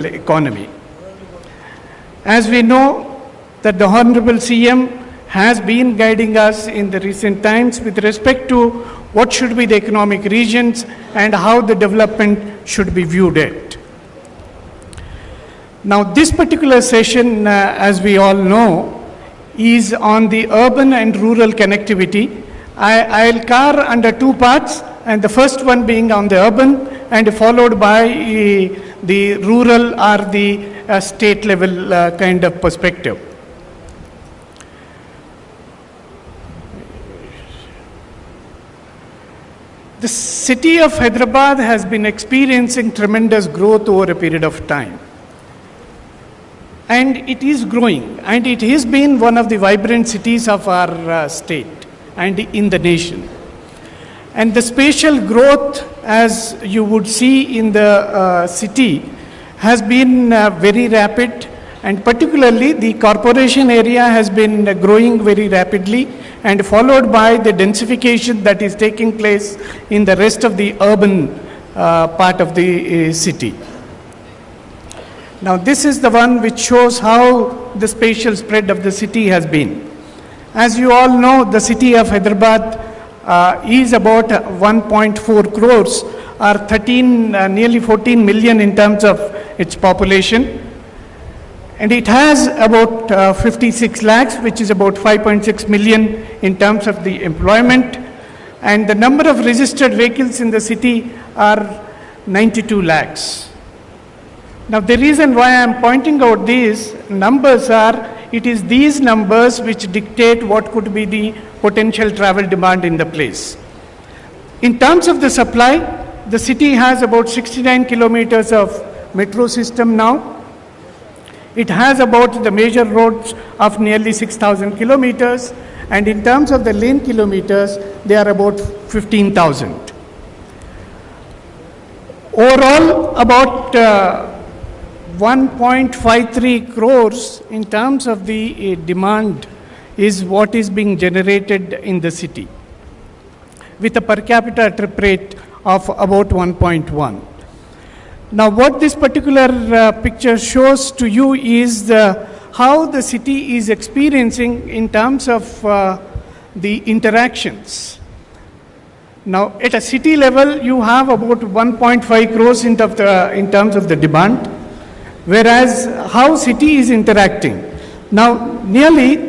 economy. As we know that the Honorable CM has been guiding us in the recent times with respect to what should be the economic regions and how the development should be viewed at. Now this particular session, as we all know, is on the urban and rural connectivity. I'll cover under two parts, and the first one being on the urban and followed by the rural or the state level kind of perspective. The city of Hyderabad has been experiencing tremendous growth over a period of time. And it is growing, and it has been one of the vibrant cities of our state and in the nation. And the spatial growth, as you would see in the city, has been very rapid, and particularly the corporation area has been growing very rapidly, and followed by the densification that is taking place in the rest of the urban part of the city. Now this is the one which shows how the spatial spread of the city has been. As you all know, the city of Hyderabad is about 1.4 crores or nearly 14 million in terms of its population. And it has about 56 lakhs, which is about 5.6 million in terms of the employment. And the number of registered vehicles in the city are 92 lakhs. Now the reason why I am pointing out these numbers are, it is these numbers which dictate what could be the potential travel demand in the place. In terms of the supply, the city has about 69 kilometers of metro system now. It has about the major roads of nearly 6,000 kilometers, and in terms of the lane kilometers, they are about 15,000. Overall, about 1.53 crores in terms of the demand is what is being generated in the city, with a per capita trip rate of about 1.1. Now what this particular picture shows to you is how the city is experiencing in terms of the interactions. Now at a city level, you have about 1.5 crores in terms of the demand, whereas how city is interacting. Now nearly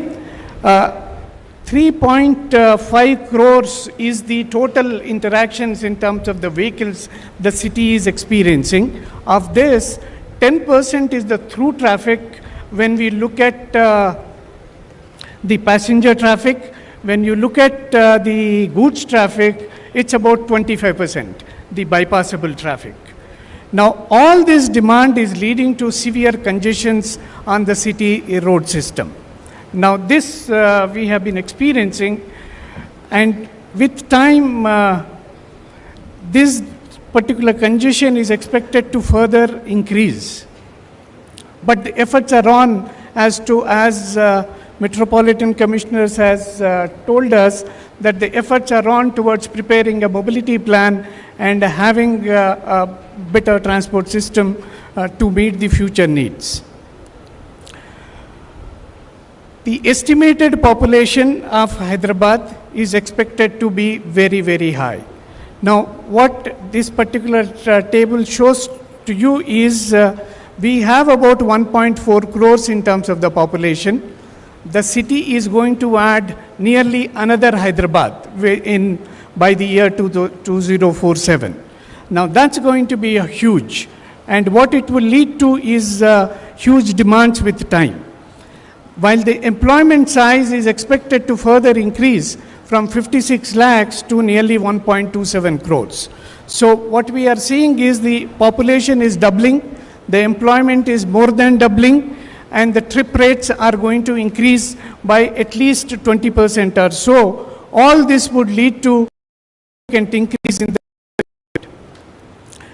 3.5 crores is the total interactions in terms of the vehicles the city is experiencing. Of this, 10% is the through traffic when we look at the passenger traffic. When you look at the goods traffic, it's about 25%, the bypassable traffic. Now, all this demand is leading to severe congestions on the city road system. Now, this we have been experiencing, and with time, this particular congestion is expected to further increase. But the efforts are on as Metropolitan Commissioners has told us that the efforts are on towards preparing a mobility plan and having a better transport system to meet the future needs. The estimated population of Hyderabad is expected to be very, very high. Now, what this particular table shows to you is we have about 1.4 crores in terms of the population. The city is going to add nearly another Hyderabad by the year 2047. Now, that's going to be huge. And what it will lead to is huge demands with time. While the employment size is expected to further increase from 56 lakhs to nearly 1.27 crores. So what we are seeing is the population is doubling, the employment is more than doubling, and the trip rates are going to increase by at least 20% or so. All this would lead to significant increase in the.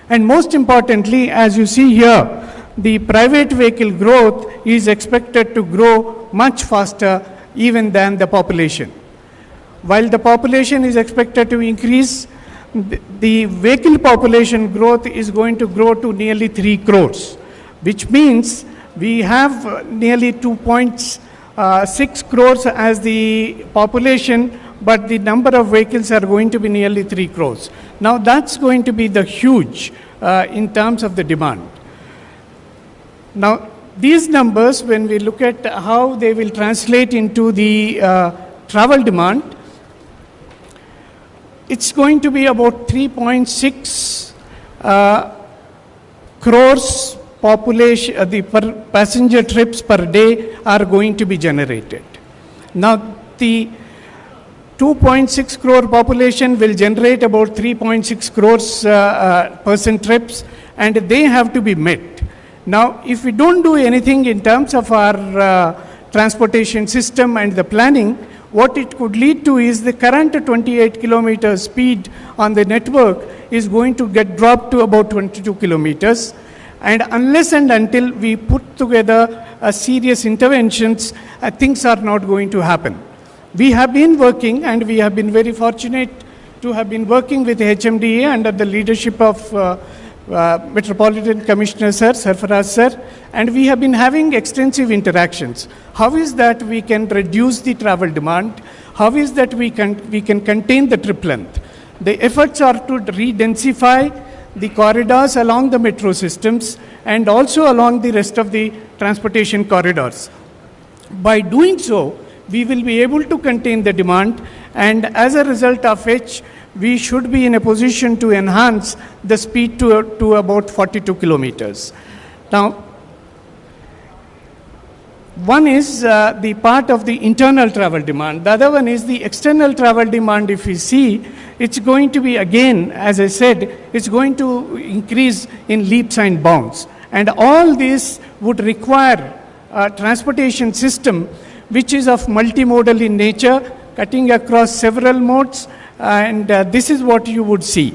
And most importantly, as you see here, the private vehicle growth is expected to grow much faster even than the population. While the population is expected to increase, the vehicle population growth is going to grow to nearly 3 crores, which means we have nearly 2.6 crores as the population, but the number of vehicles are going to be nearly 3 crores. Now that's going to be the huge in terms of the demand. Now these numbers, when we look at how they will translate into the travel demand, it's going to be about 3.6 crores population, the passenger trips per day are going to be generated. Now the 2.6 crore population will generate about 3.6 crores person trips, and they have to be met. Now, if we don't do anything in terms of our transportation system and the planning, what it could lead to is the current 28 kilometers speed on the network is going to get dropped to about 22 kilometers. And unless and until we put together serious interventions, things are not going to happen. We have been working, and we have been very fortunate to have been working with HMDA under the leadership of Metropolitan Commissioner Sir, Sarfaraz Sir, and we have been having extensive interactions. How is that we can reduce the travel demand? How is that we can contain the trip length? The efforts are to re-densify the corridors along the metro systems and also along the rest of the transportation corridors. By doing so, we will be able to contain the demand, and as a result of which, we should be in a position to enhance the speed to about 42 kilometers. Now, one is the part of the internal travel demand. The other one is the external travel demand. If we see, it's going to be, again, as I said, it's going to increase in leaps and bounds. And all this would require a transportation system which is of multimodal in nature, cutting across several modes, and this is what you would see.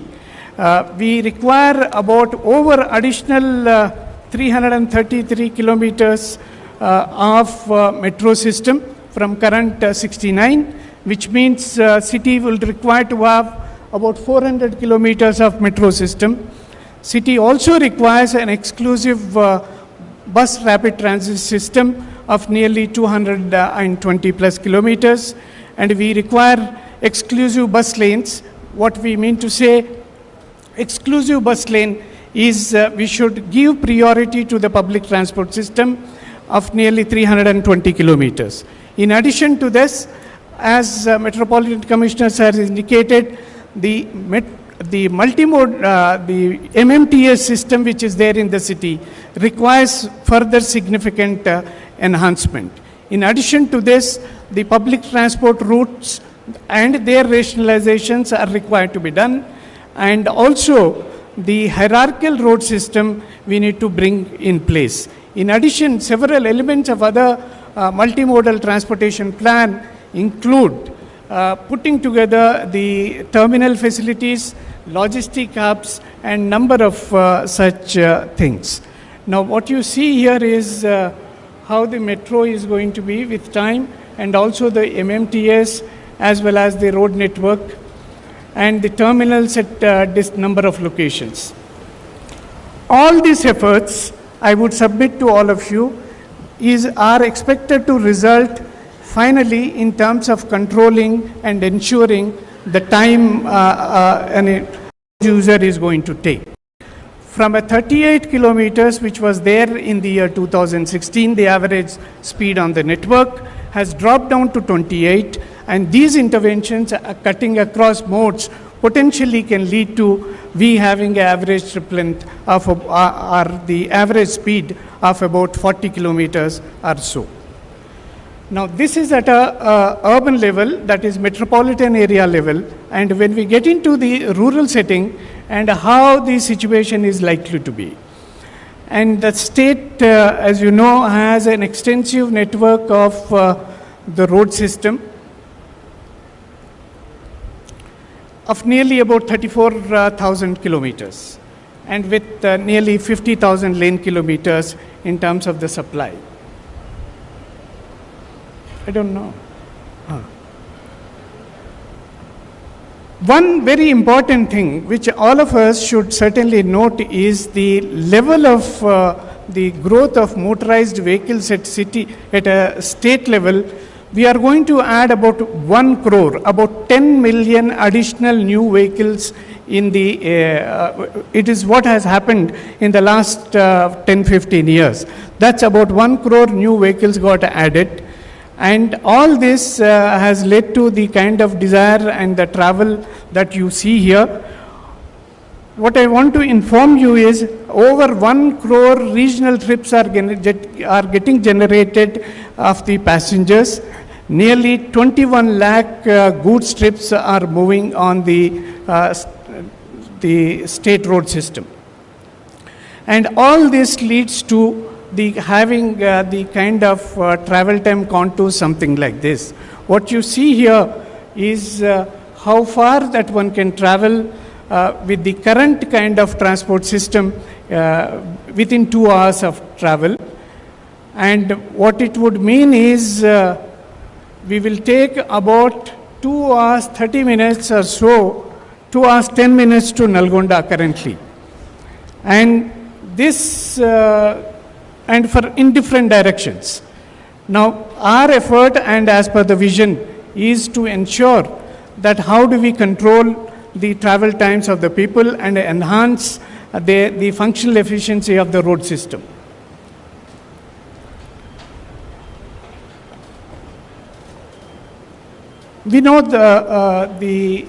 We require about over additional 333 kilometers of metro system from current 69, which means city will require to have about 400 kilometers of metro system. City also requires an exclusive bus rapid transit system of nearly 220 plus kilometers, and we require exclusive bus lanes. What we mean to say, exclusive bus lane is we should give priority to the public transport system of nearly 320 kilometers. In addition to this, as Metropolitan Commissioner has indicated, the multimode, the MMTS system which is there in the city requires further significant enhancement. In addition to this, the public transport routes and their rationalizations are required to be done, and also the hierarchical road system we need to bring in place. In addition, several elements of other multimodal transportation plan include putting together the terminal facilities, logistic hubs, and number of such things. Now what you see here is how the metro is going to be with time, and also the MMTS as well as the road network and the terminals at this number of locations. All these efforts, I would submit to all of you, are expected to result finally in terms of controlling and ensuring the time an user is going to take. From a 38 kilometers, which was there in the year 2016, the average speed on the network has dropped down to 28, and these interventions cutting across modes potentially can lead to we having an average trip length of or the average speed of about 40 kilometers or so. Now this is at a urban level, that is metropolitan area level, and when we get into the rural setting and how the situation is likely to be. And the state, as you know, has an extensive network of the road system of nearly about 34,000 kilometers, and with nearly 50,000 lane kilometers in terms of the supply. I don't know. One very important thing which all of us should certainly note is the level of the growth of motorized vehicles at a state level, we are going to add about 1 crore, about 10 million additional new vehicles in the, it is what has happened in the last 10-15 years. That's about 1 crore new vehicles got added. And all this has led to the kind of desire and the travel that you see here. What I want to inform you is over 1 crore regional trips are getting generated of the passengers. Nearly 21 lakh goods trips are moving on the state road system. And all this leads to the having the kind of travel time contours something like this. What you see here is how far that one can travel with the current kind of transport system within 2 hours of travel. And what it would mean is we will take about 2 hours 30 minutes or so, 2 hours 10 minutes to Nalgonda currently. And this and for in different directions. Now our effort and as per the vision is to ensure that how do we control the travel times of the people and enhance the functional efficiency of the road system. We know the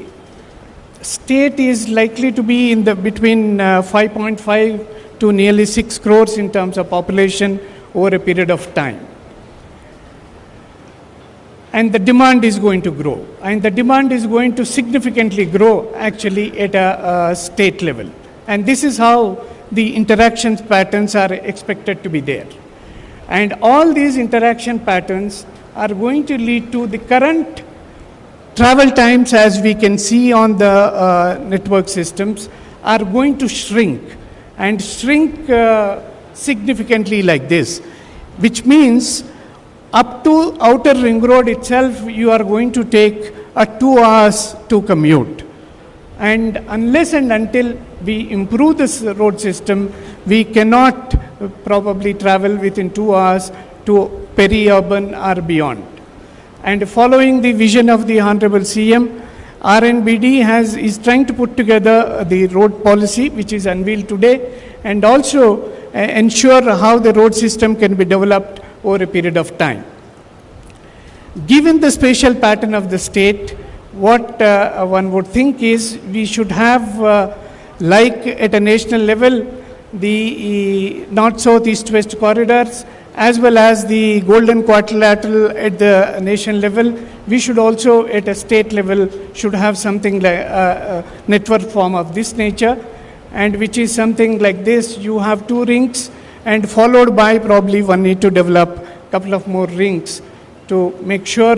state is likely to be in the between 5.5 to nearly 6 crores in terms of population over a period of time. And the demand is going to grow. And the demand is going to significantly grow actually at a state level. And this is how the interaction patterns are expected to be there. And all these interaction patterns are going to lead to the current travel times, as we can see on the network systems, are going to shrink and shrink significantly like this, which means up to outer ring road itself, you are going to take 2 hours to commute. And unless and until we improve this road system, we cannot probably travel within 2 hours to peri-urban or beyond. And following the vision of the Honorable CM, RNBD is trying to put together the road policy, which is unveiled today, and also ensure how the road system can be developed over a period of time. Given the spatial pattern of the state, what one would think is we should have, like at a national level, the north, south, east, west corridors, as well as the golden quadrilateral at the nation level. We should also at a state level should have something like a network form of this nature, and which is something like this. You have 2 rings and followed by probably one need to develop a couple of more rings to make sure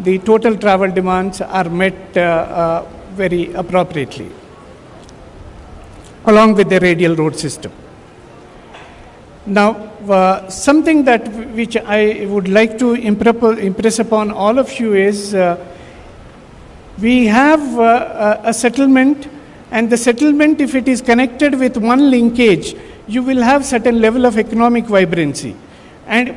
the total travel demands are met very appropriately, along with the radial road system. Now, something that which I would like to impress upon all of you is we have a settlement, and the settlement, if it is connected with one linkage, you will have certain level of economic vibrancy. And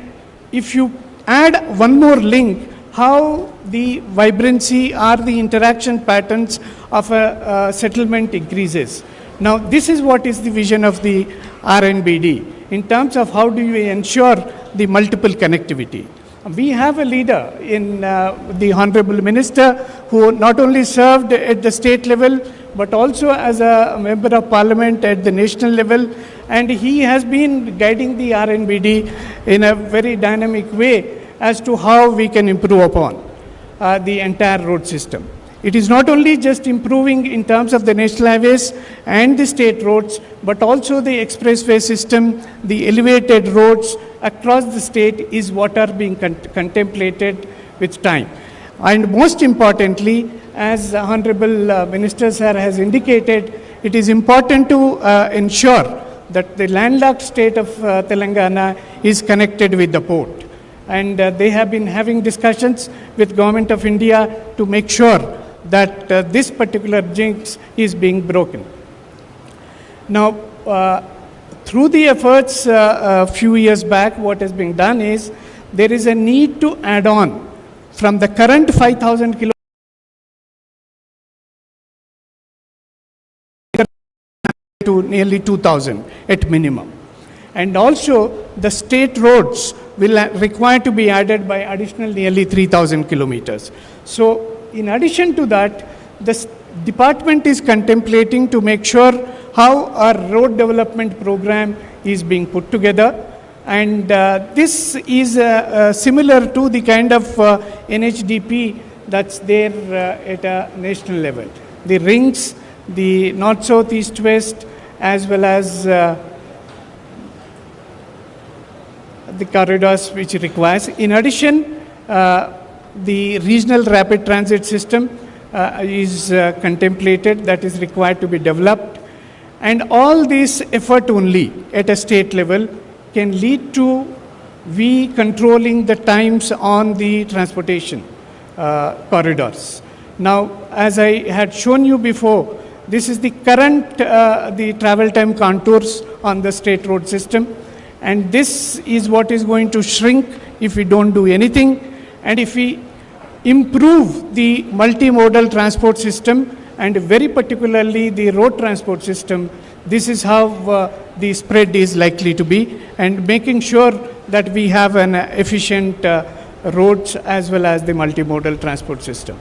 if you add one more link, how the vibrancy or the interaction patterns of a settlement increases. Now, this is what is the vision of the RNBD in terms of how do you ensure the multiple connectivity. We have a leader in the Honorable Minister who not only served at the state level but also as a member of Parliament at the national level, and he has been guiding the RNBD in a very dynamic way as to how we can improve upon the entire road system. It is not only just improving in terms of the national highways and the state roads, but also the expressway system, the elevated roads across the state is what are being contemplated with time. And most importantly, as Honorable Minister Sir has indicated, it is important to ensure that the landlocked state of Telangana is connected with the port. And they have been having discussions with Government of India to make sure that this particular jinx is being broken. Now, through the efforts a few years back, what has been done is there is a need to add on from the current 5,000 kilometers to nearly 2,000 at minimum. And also the state roads will require to be added by additional nearly 3,000 kilometers. So in addition to that, the department is contemplating to make sure how our road development program is being put together. And this is similar to the kind of NHDP that's there at a national level. The rings, the north, south, east, west, as well as the corridors which it requires. In addition, the regional rapid transit system is contemplated, that is required to be developed. And all this effort only at a state level can lead to we controlling the times on the transportation corridors. Now, as I had shown you before, this is the current the travel time contours on the state road system, and this is what is going to shrink if we don't do anything. And if we improve the multimodal transport system, and very particularly the road transport system, this is how the spread is likely to be, and making sure that we have an efficient roads as well as the multimodal transport system.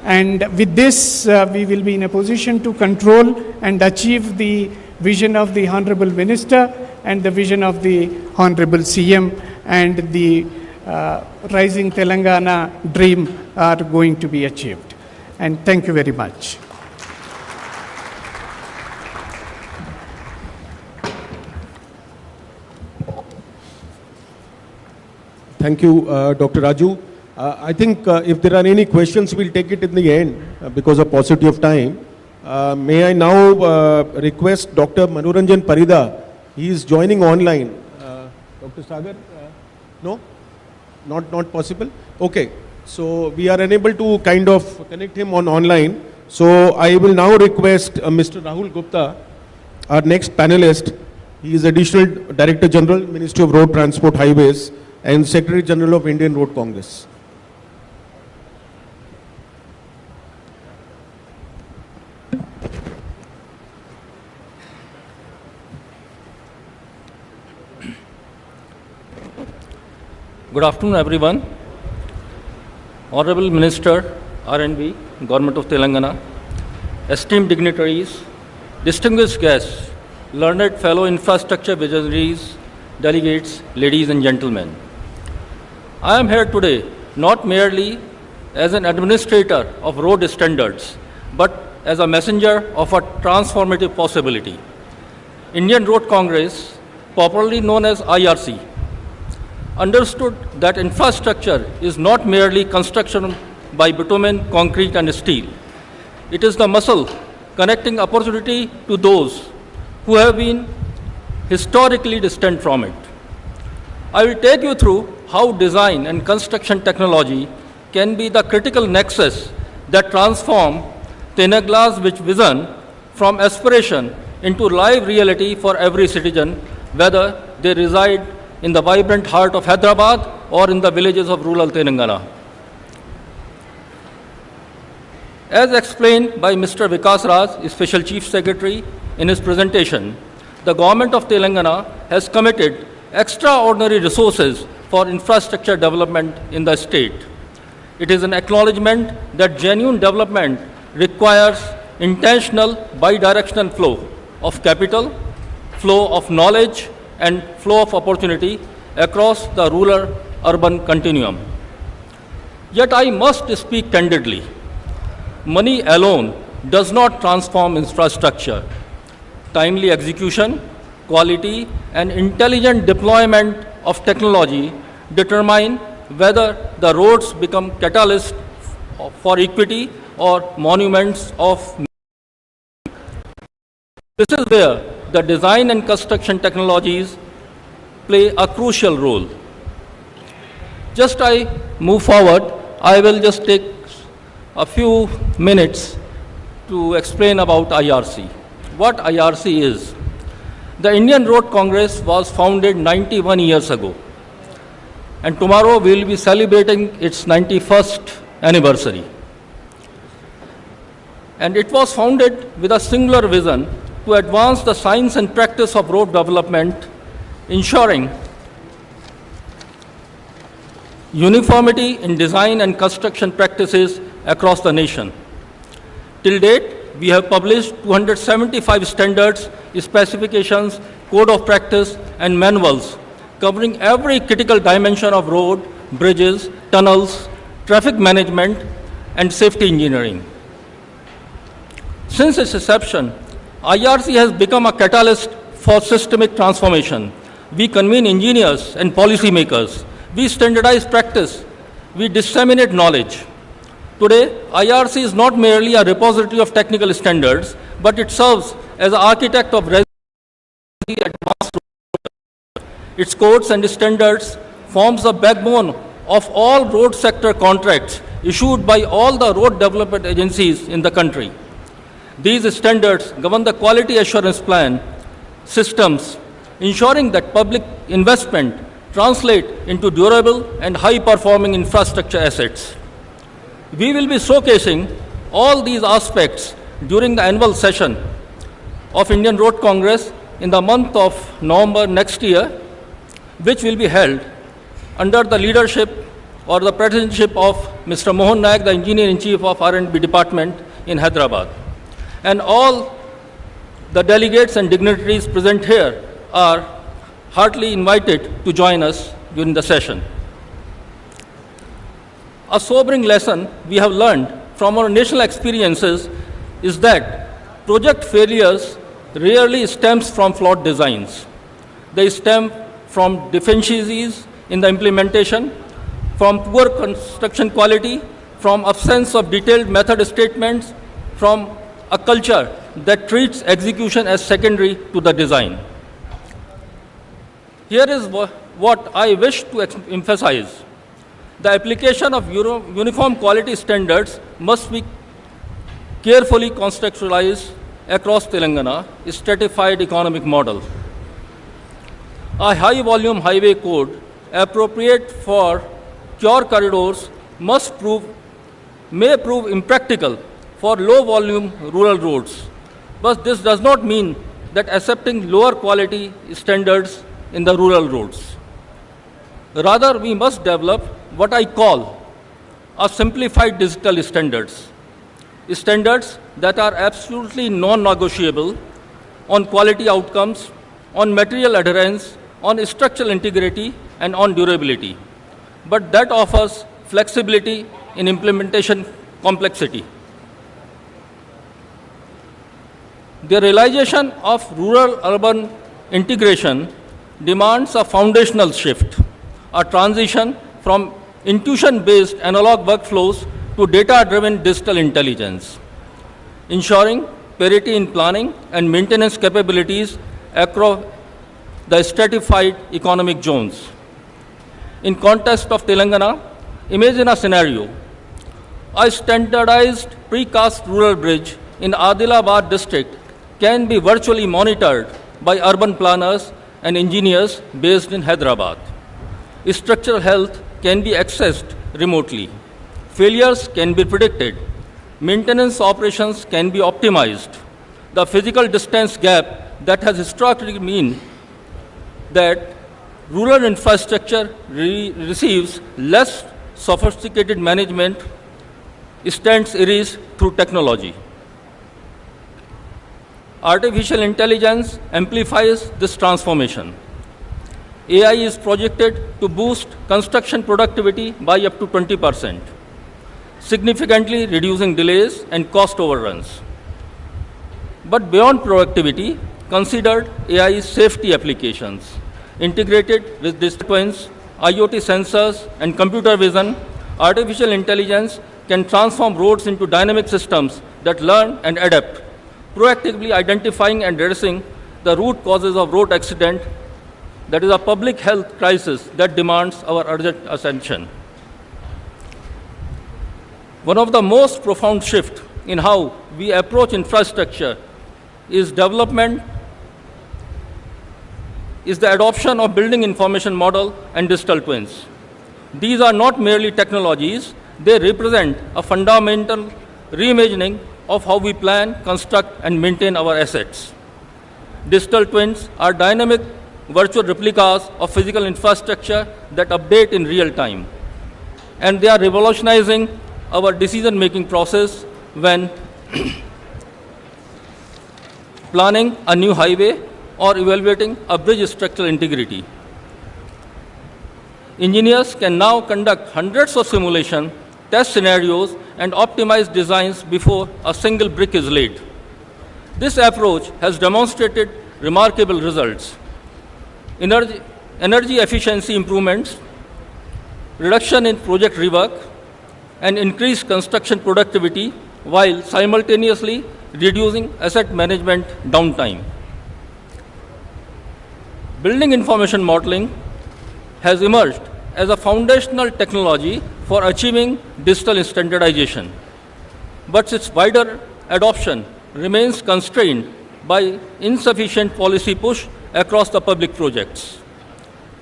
And with this, we will be in a position to control and achieve the vision of the Honorable Minister and the vision of the Honorable CM, and the rising Telangana dream are going to be achieved. And thank you very much. Thank you, Dr. Raju. I think if there are any questions, we'll take it in the end because of paucity of time. May I now request Dr. Manoranjan Parida. He is joining online. Dr. Sagar? No? Not possible? Okay. So we are unable to kind of connect him on online. So I will now request Mr. Rahul Gupta, our next panelist. He is Additional Director General, Ministry of Road Transport Highways, and Secretary General of Indian Road Congress. Good afternoon, everyone. Honorable Minister, R&B, Government of Telangana, esteemed dignitaries, distinguished guests, learned fellow infrastructure visionaries, delegates, ladies and gentlemen. I am here today not merely as an administrator of road standards, but as a messenger of a transformative possibility. Indian Road Congress, popularly known as IRC, understood that infrastructure is not merely construction by bitumen, concrete and steel. It is the muscle connecting opportunity to those who have been historically distant from it. I will take you through how design and construction technology can be the critical nexus that transform thinner glass which vision from aspiration into live reality for every citizen, whether they reside in the vibrant heart of Hyderabad or in the villages of rural Telangana. As explained by Mr. Vikas Raj, Special Chief Secretary, in his presentation, the Government of Telangana has committed extraordinary resources for infrastructure development in the state. It is an acknowledgement that genuine development requires intentional bidirectional flow of capital, flow of knowledge, and flow of opportunity across the rural-urban continuum. Yet I must speak candidly. Money alone does not transform infrastructure. Timely execution, quality, and intelligent deployment of technology determine whether the roads become catalysts for equity or monuments of. This is where the design and construction technologies play a crucial role. Just I move forward, I will just take a few minutes to explain about IRC. What IRC is? The Indian Road Congress was founded 91 years ago, and tomorrow we will be celebrating its 91st anniversary. And it was founded with a singular vision to advance the science and practice of road development, ensuring uniformity in design and construction practices across the nation. Till date, we have published 275 standards, specifications, code of practice, and manuals covering every critical dimension of road, bridges, tunnels, traffic management, and safety engineering. Since its inception, IRC has become a catalyst for systemic transformation. We convene engineers and policymakers. We standardize practice. We disseminate knowledge. Today, IRC is not merely a repository of technical standards, but it serves as an architect of advanced. Its codes and standards forms the backbone of all road sector contracts issued by all the road development agencies in the country. These standards govern the quality assurance plan systems, ensuring that public investment translate into durable and high-performing infrastructure assets. We will be showcasing all these aspects during the annual session of Indian Road Congress in the month of November next year, which will be held under the leadership or the presidency of Mr. Mohan Naik, the Engineer-in-Chief of R&B Department in Hyderabad. And all the delegates and dignitaries present here are heartily invited to join us during the session. A sobering lesson we have learned from our national experiences is that project failures rarely stems from flawed designs. They stem from deficiencies in the implementation, from poor construction quality, from absence of detailed method statements, from a culture that treats execution as secondary to the design. Here is what I wish to emphasize. The application of uniform quality standards must be carefully contextualized across Telangana, a stratified economic model. A high-volume highway code appropriate for pure corridors may prove impractical for low-volume rural roads. But this does not mean that accepting lower quality standards in the rural roads. Rather, we must develop what I call a simplified digital standards. Standards that are absolutely non-negotiable on quality outcomes, on material adherence, on structural integrity, and on durability, but that offers flexibility in implementation complexity. The realization of rural-urban integration demands a foundational shift, a transition from intuition-based analog workflows to data-driven digital intelligence, ensuring parity in planning and maintenance capabilities across the stratified economic zones. In context of Telangana, imagine a scenario. A standardized precast rural bridge in Adilabad district can be virtually monitored by urban planners and engineers based in Hyderabad. Structural health can be accessed remotely. Failures can be predicted. Maintenance operations can be optimized. The physical distance gap that has historically meant that rural infrastructure receives less sophisticated management stands erased through technology. Artificial intelligence amplifies this transformation. AI is projected to boost construction productivity by up to 20%, significantly reducing delays and cost overruns. But beyond productivity, considered AI's safety applications. Integrated with disciplines, IoT sensors, and computer vision, artificial intelligence can transform roads into dynamic systems that learn and adapt, proactively identifying and addressing the root causes of road accident. That is a public health crisis that demands our urgent attention. One of the most profound shifts in how we approach infrastructure is development is the adoption of building information model and digital twins. These are not merely technologies, they represent a fundamental reimagining of how we plan, construct, and maintain our assets. Digital twins are dynamic virtual replicas of physical infrastructure that update in real time. And they are revolutionizing our decision-making process when planning a new highway or evaluating a bridge structural integrity. Engineers can now conduct hundreds of simulation, test scenarios, and optimize designs before a single brick is laid. This approach has demonstrated remarkable results. Energy efficiency improvements, reduction in project rework, and increased construction productivity while simultaneously reducing asset management downtime. Building information modeling has emerged as a foundational technology for achieving digital standardization, but its wider adoption remains constrained by insufficient policy push across the public projects.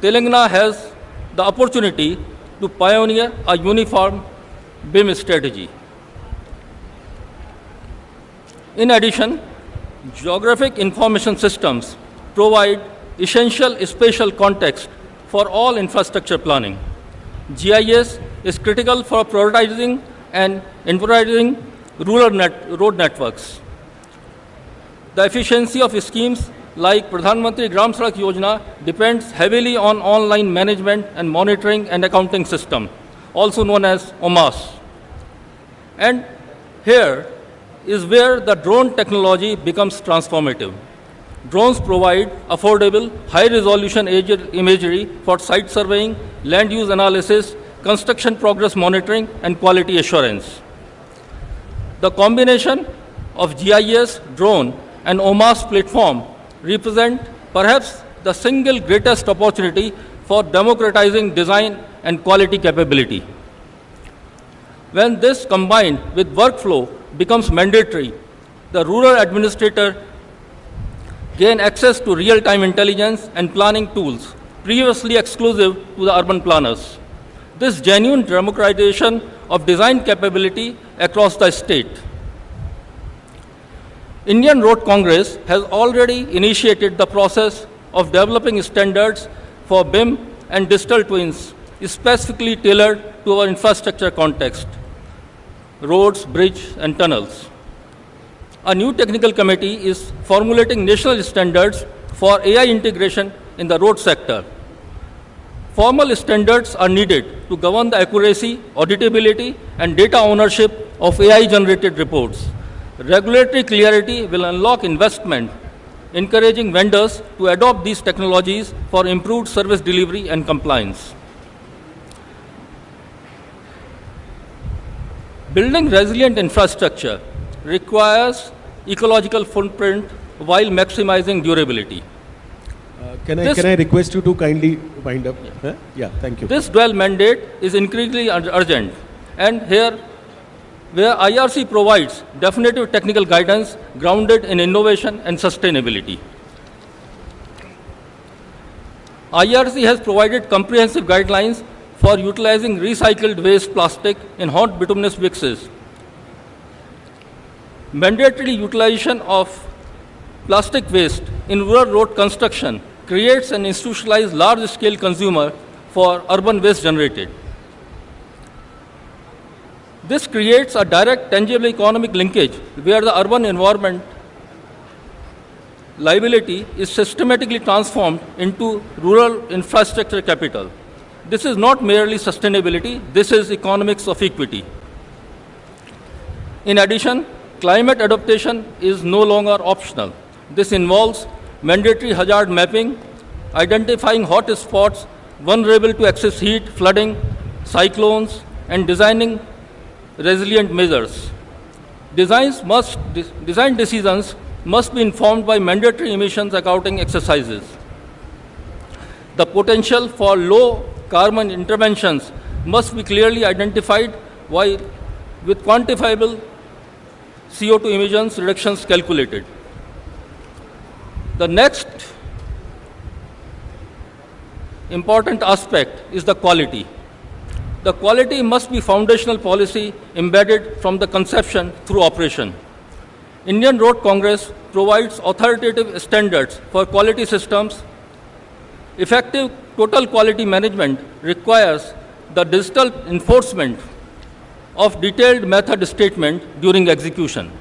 Telangana has the opportunity to pioneer a uniform BIM strategy. In addition, geographic information systems provide essential spatial context for all infrastructure planning. GIS is critical for prioritizing and inventorying road networks. The efficiency of schemes like Pradhan Mantri Gram Sadak Yojana depends heavily on online management and monitoring and accounting system, also known as OMAS. And here is where the drone technology becomes transformative. Drones provide affordable, high-resolution imagery for site surveying, land use analysis, construction progress monitoring, and quality assurance. The combination of GIS, drone, and OMAS platform represent perhaps the single greatest opportunity for democratizing design and quality capability. When this combined with workflow becomes mandatory, the rural administrator gain access to real-time intelligence and planning tools previously exclusive to the urban planners. This genuine democratization of design capability across the state. Indian Road Congress has already initiated the process of developing standards for BIM and digital twins specifically tailored to our infrastructure context, roads, bridges, and tunnels. A new technical committee is formulating national standards for AI integration in the road sector. Formal standards are needed to govern the accuracy, auditability, and data ownership of AI-generated reports. Regulatory clarity will unlock investment, encouraging vendors to adopt these technologies for improved service delivery and compliance. Building resilient infrastructure requires ecological footprint while maximizing durability. Can I request you to kindly wind up? Yeah, thank you. This dual mandate is increasingly urgent, and here where IRC provides definitive technical guidance grounded in innovation and sustainability. IRC has provided comprehensive guidelines for utilizing recycled waste plastic in hot bituminous mixes. Mandatory utilization of plastic waste in rural road construction creates an institutionalized large-scale consumer for urban waste generated. This creates a direct, tangible economic linkage where the urban environment liability is systematically transformed into rural infrastructure capital. This is not merely sustainability, this is economics of equity. In addition, climate adaptation is no longer optional. This involves mandatory hazard mapping, identifying hot spots vulnerable to excess heat, flooding, cyclones, and designing resilient measures. Design decisions must be informed by mandatory emissions accounting exercises. The potential for low carbon interventions must be clearly identified with quantifiable CO2 emissions reductions calculated. The next important aspect is the quality. The quality must be foundational policy embedded from the conception through operation. Indian Road Congress provides authoritative standards for quality systems. Effective total quality management requires the digital enforcement of detailed method statement during execution,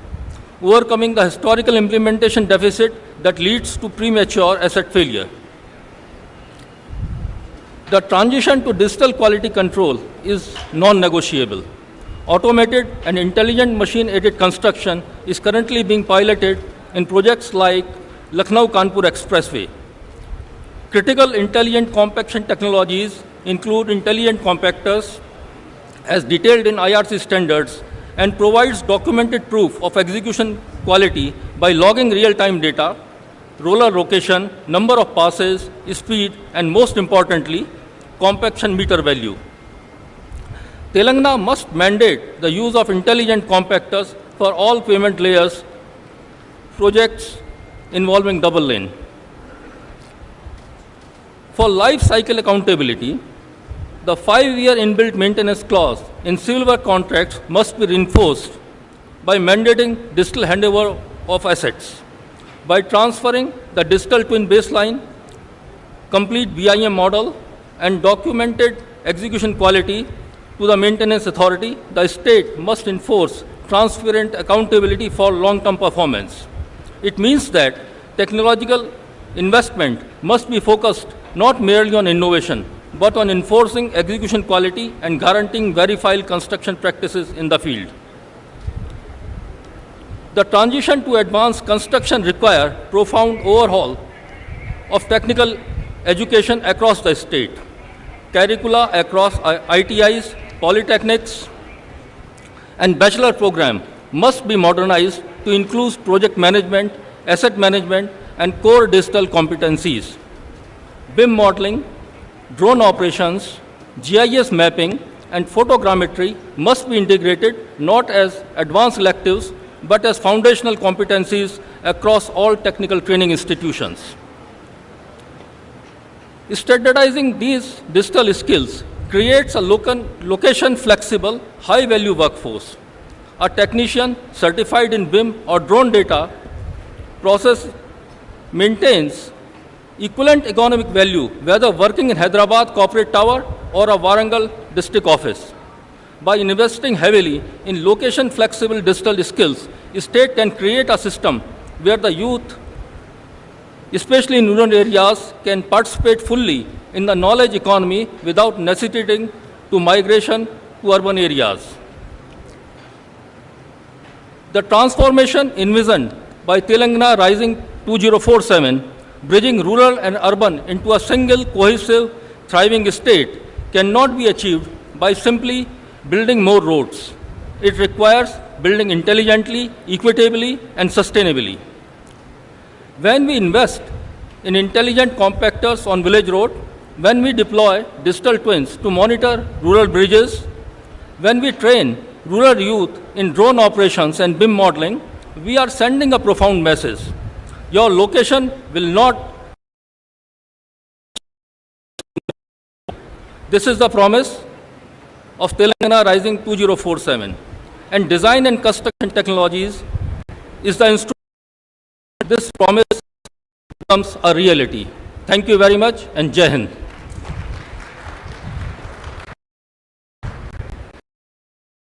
overcoming the historical implementation deficit that leads to premature asset failure. The transition to digital quality control is non-negotiable. Automated and intelligent machine-aided construction is currently being piloted in projects like Lucknow-Kanpur Expressway. Critical intelligent compaction technologies include intelligent compactors as detailed in IRC standards and provides documented proof of execution quality by logging real-time data, roller location, number of passes, speed, and most importantly, compaction meter value. Telangana must mandate the use of intelligent compactors for all payment layers projects involving double lane. For life cycle accountability, the 5-year inbuilt maintenance clause in civil work contracts must be reinforced by mandating digital handover of assets, by transferring the digital twin baseline, complete BIM model, and documented execution quality to the maintenance authority. The state must enforce transparent accountability for long-term performance. It means that technological investment must be focused not merely on innovation, but on enforcing execution quality and guaranteeing verified construction practices in the field. The transition to advanced construction requires profound overhaul of technical education across the state. Curricula across ITIs, polytechnics, and bachelor program must be modernized to include project management, asset management, and core digital competencies. BIM modeling, drone operations, GIS mapping, and photogrammetry must be integrated not as advanced electives, but as foundational competencies across all technical training institutions. Standardizing these digital skills creates a location-flexible, high-value workforce. A technician certified in BIM or drone data process maintains equivalent economic value whether working in Hyderabad corporate tower or a Warangal district office. By investing heavily in location-flexible digital skills, the state can create a system where the youth, especially in rural areas, can participate fully in the knowledge economy without necessitating to migration to urban areas. The transformation envisioned by Telangana Rising 2047, bridging rural and urban into a single cohesive, thriving state, cannot be achieved by simply building more roads. It requires building intelligently, equitably, and sustainably. When we invest in intelligent compactors on village road, when we deploy digital twins to monitor rural bridges, when we train rural youth in drone operations and BIM modeling, we are sending a profound message. Your location will not. This is the promise of Telangana Rising 2047. And design and construction technologies is the instrument. This promise becomes a reality. Thank you very much and Jai Hind.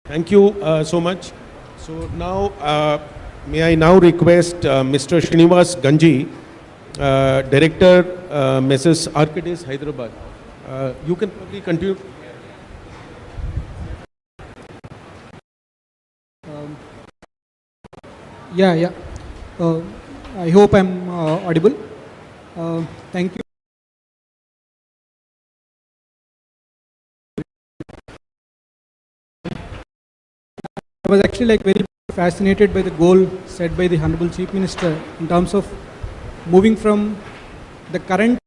Thank you so much. So now, may I now request Mr. Srinivas Ganji, Director, Mrs. Arcades, Hyderabad. You can probably continue. Yeah. I hope I'm audible. Thank you. I was actually very fascinated by the goal set by the Honorable Chief Minister in terms of moving from the current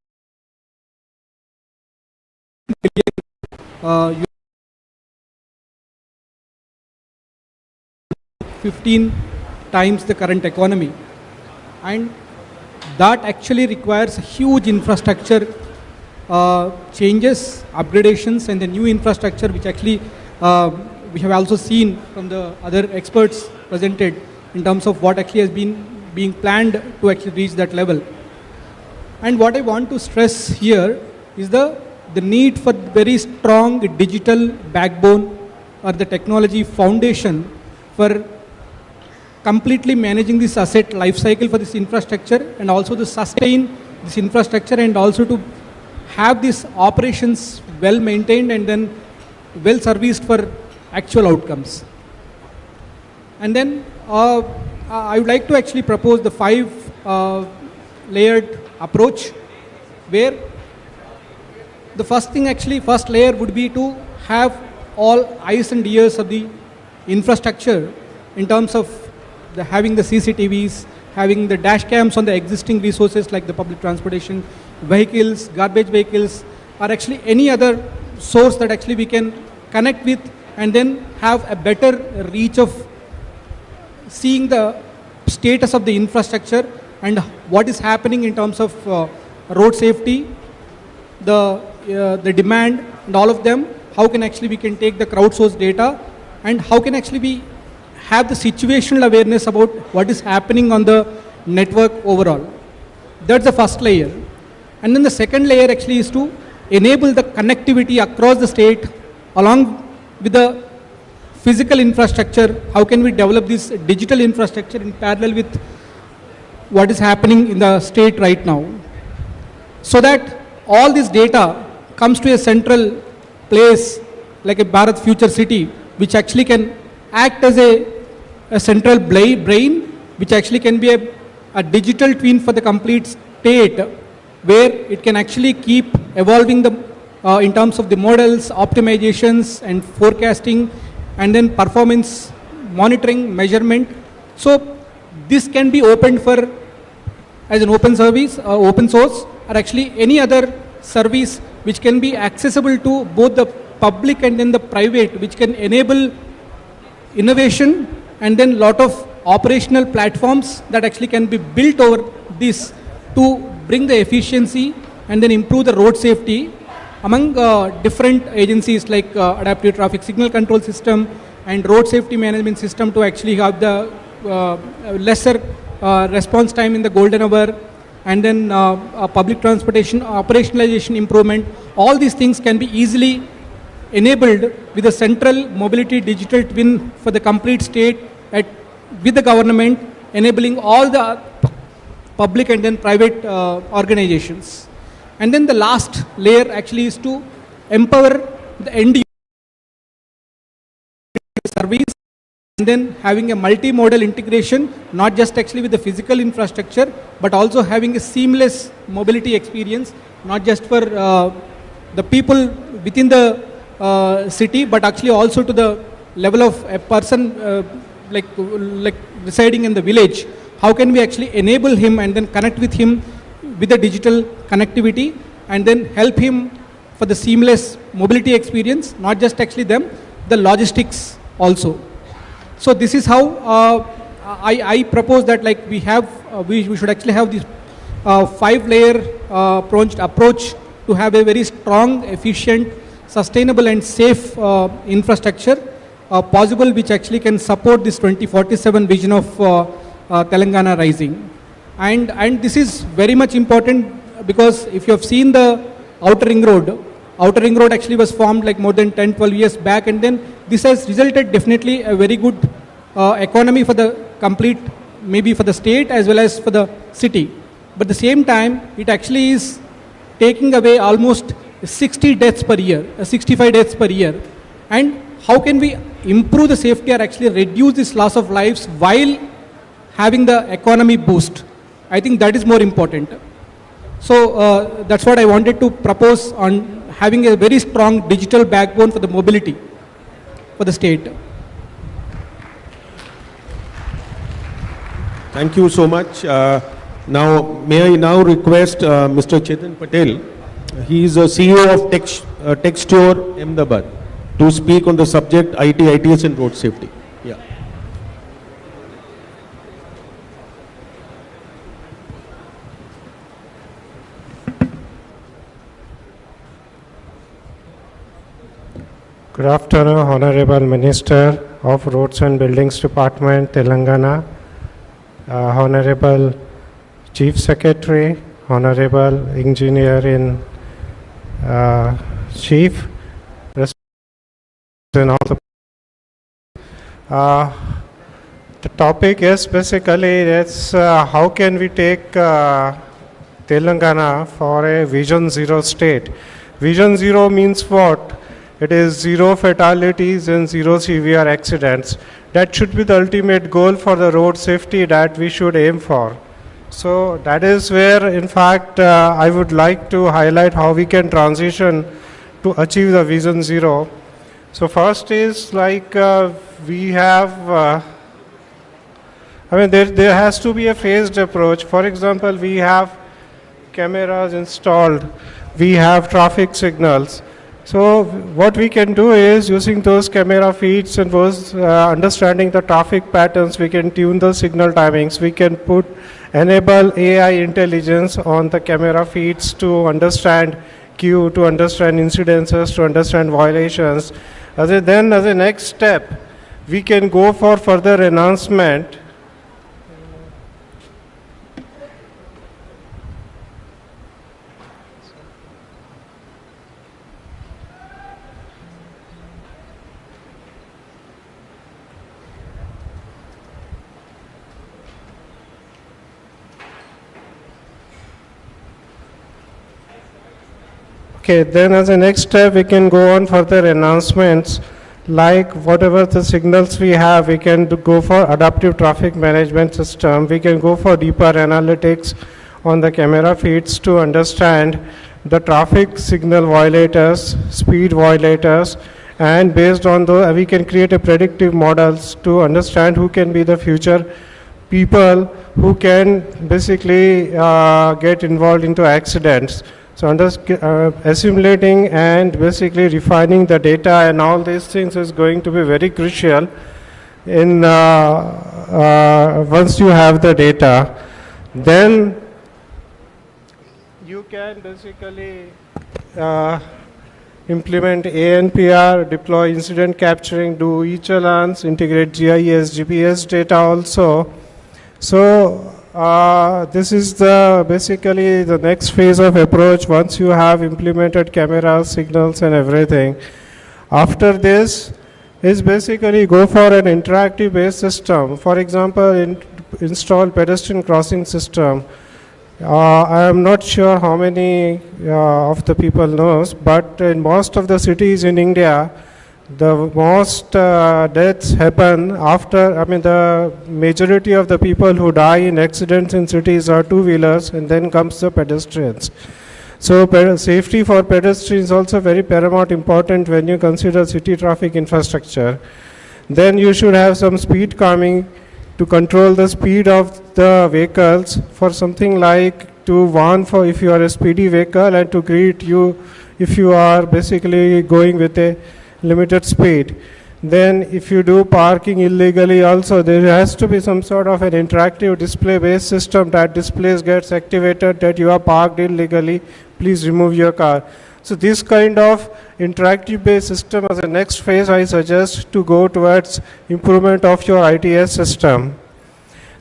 15 times the current economy, and that actually requires a huge infrastructure changes, upgradations, and the new infrastructure, which actually we have also seen from the other experts presented in terms of what actually has been being planned to actually reach that level. And what I want to stress here is the need for very strong digital backbone or the technology foundation for completely managing this asset life cycle for this infrastructure, and also to sustain this infrastructure, and also to have these operations well maintained and then well serviced for actual outcomes. And then I would like to actually propose the 5 layered approach, where the first layer would be to have all eyes and ears of the infrastructure in terms of having the CCTVs, having the dash cams on the existing resources like the public transportation, vehicles, garbage vehicles, or actually any other source that actually we can connect with, and then have a better reach of seeing the status of the infrastructure and what is happening in terms of road safety, the demand, and all of them. How can actually we can take the crowdsourced data, and how can actually we have the situational awareness about what is happening on the network overall. That's the first layer. And then the second layer actually is to enable the connectivity across the state along with the physical infrastructure. How can we develop this digital infrastructure in parallel with what is happening in the state right now, so that all this data comes to a central place like a Bharat Future City, which actually can act as a central brain, which actually can be a digital twin for the complete state, where it can actually keep evolving in terms of the models, optimizations, and forecasting, and then performance monitoring, measurement. So this can be opened for as an open service, open source, or actually any other service which can be accessible to both the public and then the private, which can enable innovation, and then lot of operational platforms that actually can be built over this to bring the efficiency and then improve the road safety among different agencies like adaptive traffic signal control system and road safety management system, to actually have the lesser response time in the golden hour, and then public transportation operationalization improvement. All these things can be easily enabled with a central mobility digital twin for the complete state with the government, enabling all the public and then private organizations. And then the last layer actually is to empower the end user service, and then having a multimodal integration, not just actually with the physical infrastructure, but also having a seamless mobility experience, not just for the people within the city, but actually also to the level of a person like residing in the village. How can we actually enable him and then connect with him with the digital connectivity, and then help him for the seamless mobility experience, not just actually them, the logistics also. So this is how I propose that we should actually have this 5-layer approach to have a very strong, efficient, sustainable and safe infrastructure possible, which actually can support this 2047 vision of Telangana rising. And this is very much important, because if you have seen the outer ring road actually was formed like more than 10-12 years back, and then this has resulted definitely a very good economy for the complete, maybe for the state as well as for the city. But at the same time, it actually is taking away almost 60 deaths per year, 65 deaths per year. And how can we improve the safety or actually reduce this loss of lives while having the economy boost? I think that is more important. So that's what I wanted to propose on having a very strong digital backbone for the mobility for the state. Thank you so much. Now, may I now request Mr. Chetan Patel, he is a CEO of Texture Ahmedabad, to speak on the subject IT, ITS and road safety. Yeah. Good afternoon, Honorable Minister of Roads and Buildings Department, Telangana, Honorable Chief Secretary, Honorable Engineer in Chief, and all the topic is basically it's how can we take Telangana for a Vision Zero state. Vision Zero means what? It is zero fatalities and zero severe accidents. That should be the ultimate goal for the road safety that we should aim for. So that is where, in fact, I would like to highlight how we can transition to achieve the Vision Zero. So first is like we have, there has to be a phased approach. For example, we have cameras installed, we have traffic signals. So what we can do is using those camera feeds and those understanding the traffic patterns, we can tune the signal timings. We can enable AI intelligence on the camera feeds to understand queue, to understand incidences, to understand violations. As a next step, we can go for further enhancement. Okay, then as a next step, we can go on further enhancements, like whatever the signals we have, we can go for adaptive traffic management system. We can go for deeper analytics on the camera feeds to understand the traffic signal violators, speed violators, and based on those, we can create a predictive models to understand who can be the future people who can basically get involved into accidents. So assimilating and basically refining the data and all these things is going to be very crucial in once you have the data. Then you can basically implement ANPR, deploy incident capturing, do e-challans, integrate GIS, GPS data also. So this is basically the next phase of approach once you have implemented cameras, signals and everything. After this is basically go for an interactive based system. For example, install pedestrian crossing system. I am not sure how many of the people knows, but in most of the cities in India, the most deaths happen after, the majority of the people who die in accidents in cities are two-wheelers, and then comes the pedestrians. So safety for pedestrians is also very paramount important when you consider city traffic infrastructure. Then you should have some speed calming to control the speed of the vehicles, for something like to warn for if you are a speedy vehicle and to greet you if you are basically going with a limited speed. Then if you do parking illegally also, there has to be some sort of an interactive display based system that displays gets activated that you are parked illegally, please remove your car. So this kind of interactive based system as a next phase I suggest to go towards improvement of your ITS system.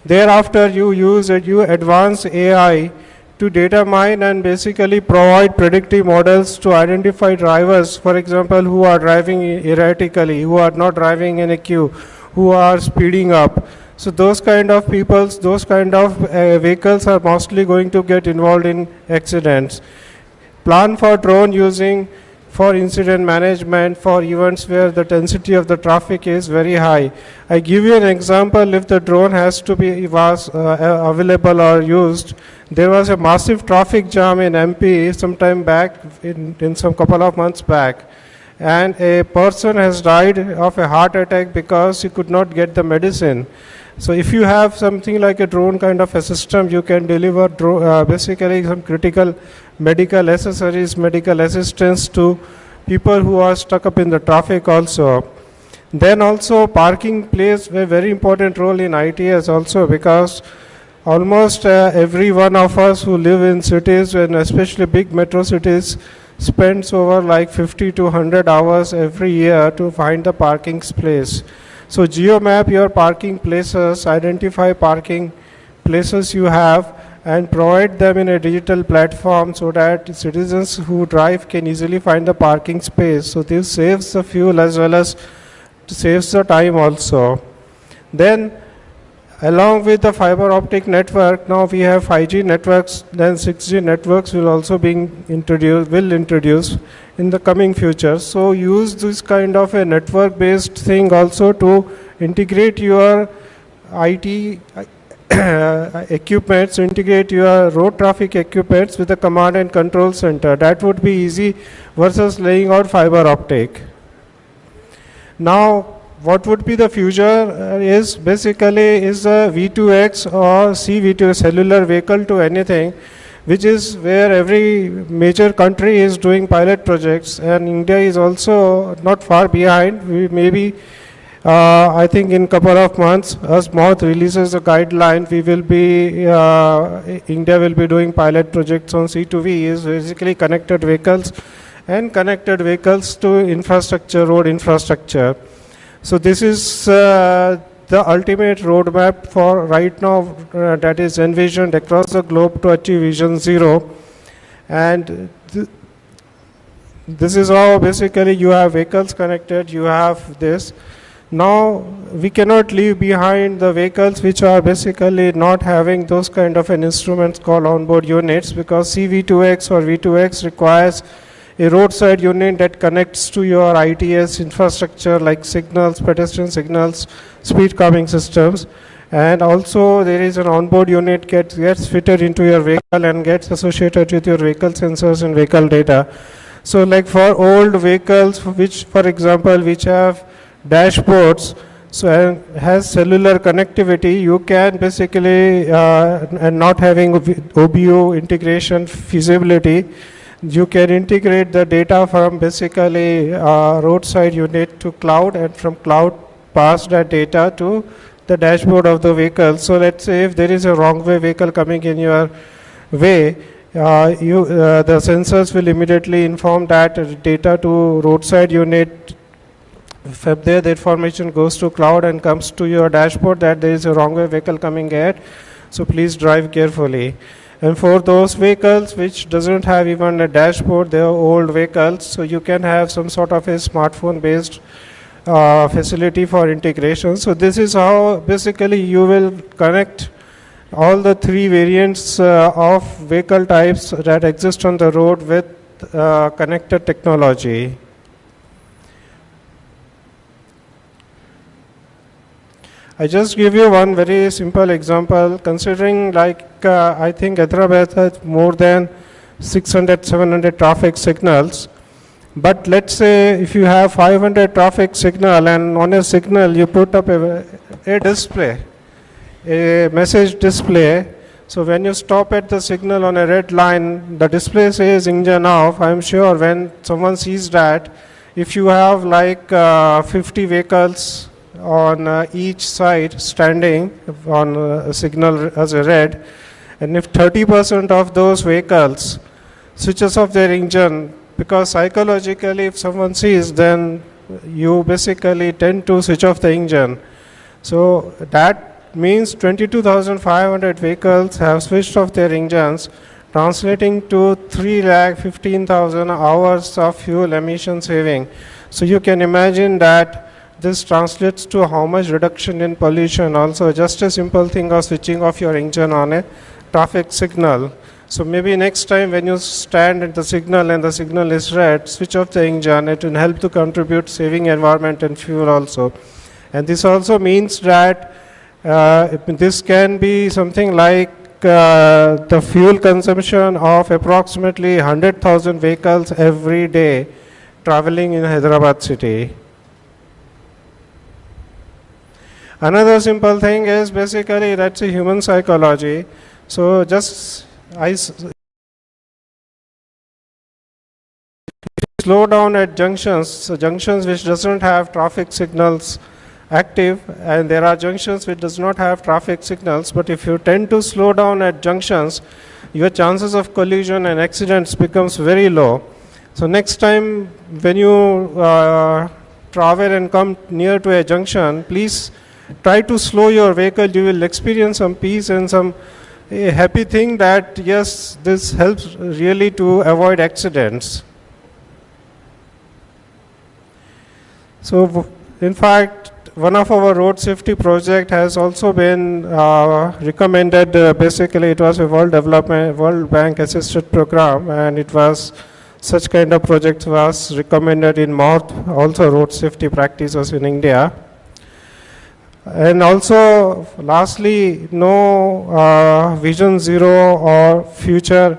Thereafter you advance AI to data mine and basically provide predictive models to identify drivers, for example, who are driving erratically, who are not driving in a queue, who are speeding up. So those kind of those kind of vehicles are mostly going to get involved in accidents. Plan for drone using for incident management for events where the density of the traffic is very high. I give you an example. If the drone has to be available or used, there was a massive traffic jam in MP sometime back, in some couple of months back, and a person has died of a heart attack because he could not get the medicine. So if you have something like a drone kind of a system, you can deliver basically some critical medical accessories, medical assistance to people who are stuck up in the traffic also. Then also parking plays a very important role in ITS also, because almost every one of us who live in cities, and especially big metro cities, spends over like 50 to 100 hours every year to find the parking place. So geomap your parking places, identify parking places you have, and provide them in a digital platform so that citizens who drive can easily find the parking space. So this saves the fuel as well as saves the time also. Then along with the fiber optic network, now we have 5G networks, then 6G networks will also be introduced in the coming future. So use this kind of a network based thing also to integrate your IT equipments, integrate your road traffic equipments with the command and control center. That would be easy versus laying out fiber optic. Now, what would be the future is basically is a V2X or CV2 cellular vehicle to anything, which is where every major country is doing pilot projects, and India is also not far behind. We maybe I think in couple of months, as MOT releases a guideline, we will be India will be doing pilot projects on C2V, is basically connected vehicles and connected vehicles to infrastructure, road infrastructure. So this is the ultimate roadmap for right now that is envisioned across the globe to achieve Vision Zero. And this is how basically you have vehicles connected, you have this. Now we cannot leave behind the vehicles which are basically not having those kind of an instruments called onboard units, because CV2X or V2X requires a roadside unit that connects to your ITS infrastructure like signals, pedestrian signals, speed calming systems, and also there is an onboard unit gets fitted into your vehicle and gets associated with your vehicle sensors and vehicle data. So like for old vehicles which, for example, which have dashboards, so has cellular connectivity, you can basically and not having OBU integration feasibility, you can integrate the data from basically roadside unit to cloud, and from cloud pass that data to the dashboard of the vehicle. So let's say if there is a wrong way vehicle coming in your way, the sensors will immediately inform that data to roadside unit. From there, the information goes to cloud and comes to your dashboard that there is a wrong way vehicle coming ahead. So please drive carefully. And for those vehicles which doesn't have even a dashboard, they are old vehicles, so you can have some sort of a smartphone based facility for integration. So this is how basically you will connect all the three variants of vehicle types that exist on the road with connected technology. I just give you one very simple example, considering like I think Hyderabad has more than 600, 700 traffic signals. But let's say if you have 500 traffic signal and on a signal you put up a display, a message display. So when you stop at the signal on a red line, the display says engine off. I'm sure when someone sees that, if you have like 50 vehicles on each side standing on a signal as a red, and if 30% of those vehicles switches off their engine, because psychologically if someone sees, then you basically tend to switch off the engine. So that means 22,500 vehicles have switched off their engines, translating to 3,15,000 hours of fuel emission saving. So you can imagine that this translates to how much reduction in pollution. Also, just a simple thing of switching off your engine on a traffic signal. So maybe next time when you stand at the signal and the signal is red, switch off the engine. It will help to contribute saving environment and fuel also. And this also means that this can be something like the fuel consumption of approximately 100,000 vehicles every day traveling in Hyderabad city. Another simple thing is basically that's a human psychology. So just slow down at junctions, so junctions which doesn't have traffic signals active, and there are junctions which does not have traffic signals, but if you tend to slow down at junctions, your chances of collision and accidents becomes very low. So next time when you travel and come near to a junction, please try to slow your vehicle. You will experience some peace and some a happy thing that yes, this helps really to avoid accidents. So in fact, one of our road safety project has also been recommended. Basically, it was a World Bank assisted program, and it was such kind of project was recommended in more also road safety practices in India. And also, lastly, no Vision Zero or future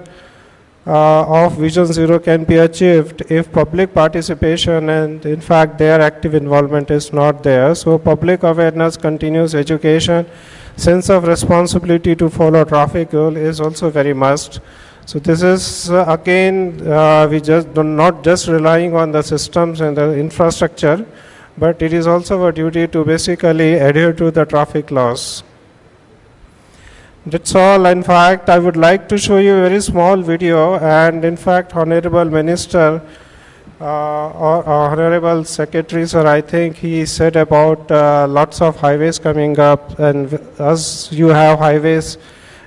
of Vision Zero can be achieved if public participation and in fact their active involvement is not there. So public awareness, continuous education, sense of responsibility to follow traffic rule is also very must. So this is again, we just not just relying on the systems and the infrastructure, but it is also our duty to basically adhere to the traffic laws. That's all. In fact, I would like to show you a very small video, and in fact, Honorable Minister or Honorable Secretary, sir, I think he said about lots of highways coming up, and as you have highways,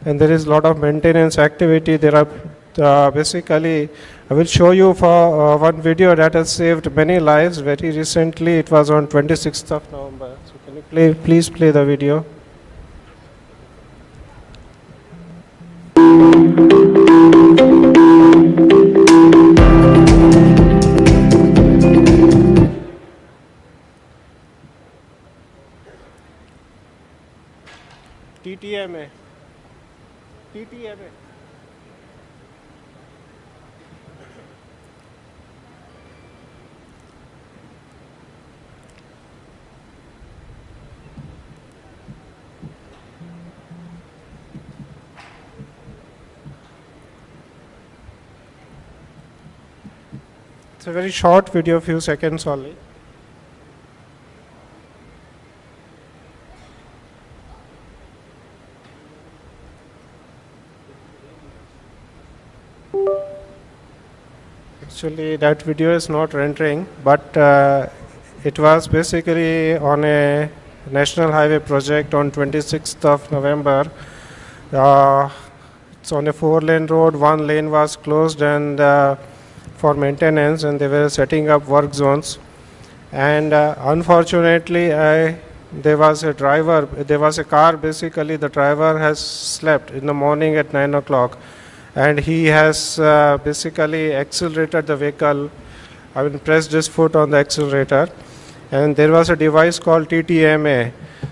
and there is a lot of maintenance activity. There are basically, I will show you for one video that has saved many lives very recently. It was on 26th of November. So can you please play the video? TTMA. It's a very short video, few seconds only. Actually, that video is not rendering, but it was basically on a national highway project on 26th of November. It's on a 4-lane road. One lane was closed and for maintenance, and they were setting up work zones. And unfortunately, there was a car. Basically, the driver has slept in the morning at 9 o'clock. And he has basically accelerated the vehicle. I mean, pressed his foot on the accelerator, and there was a device called TTMA.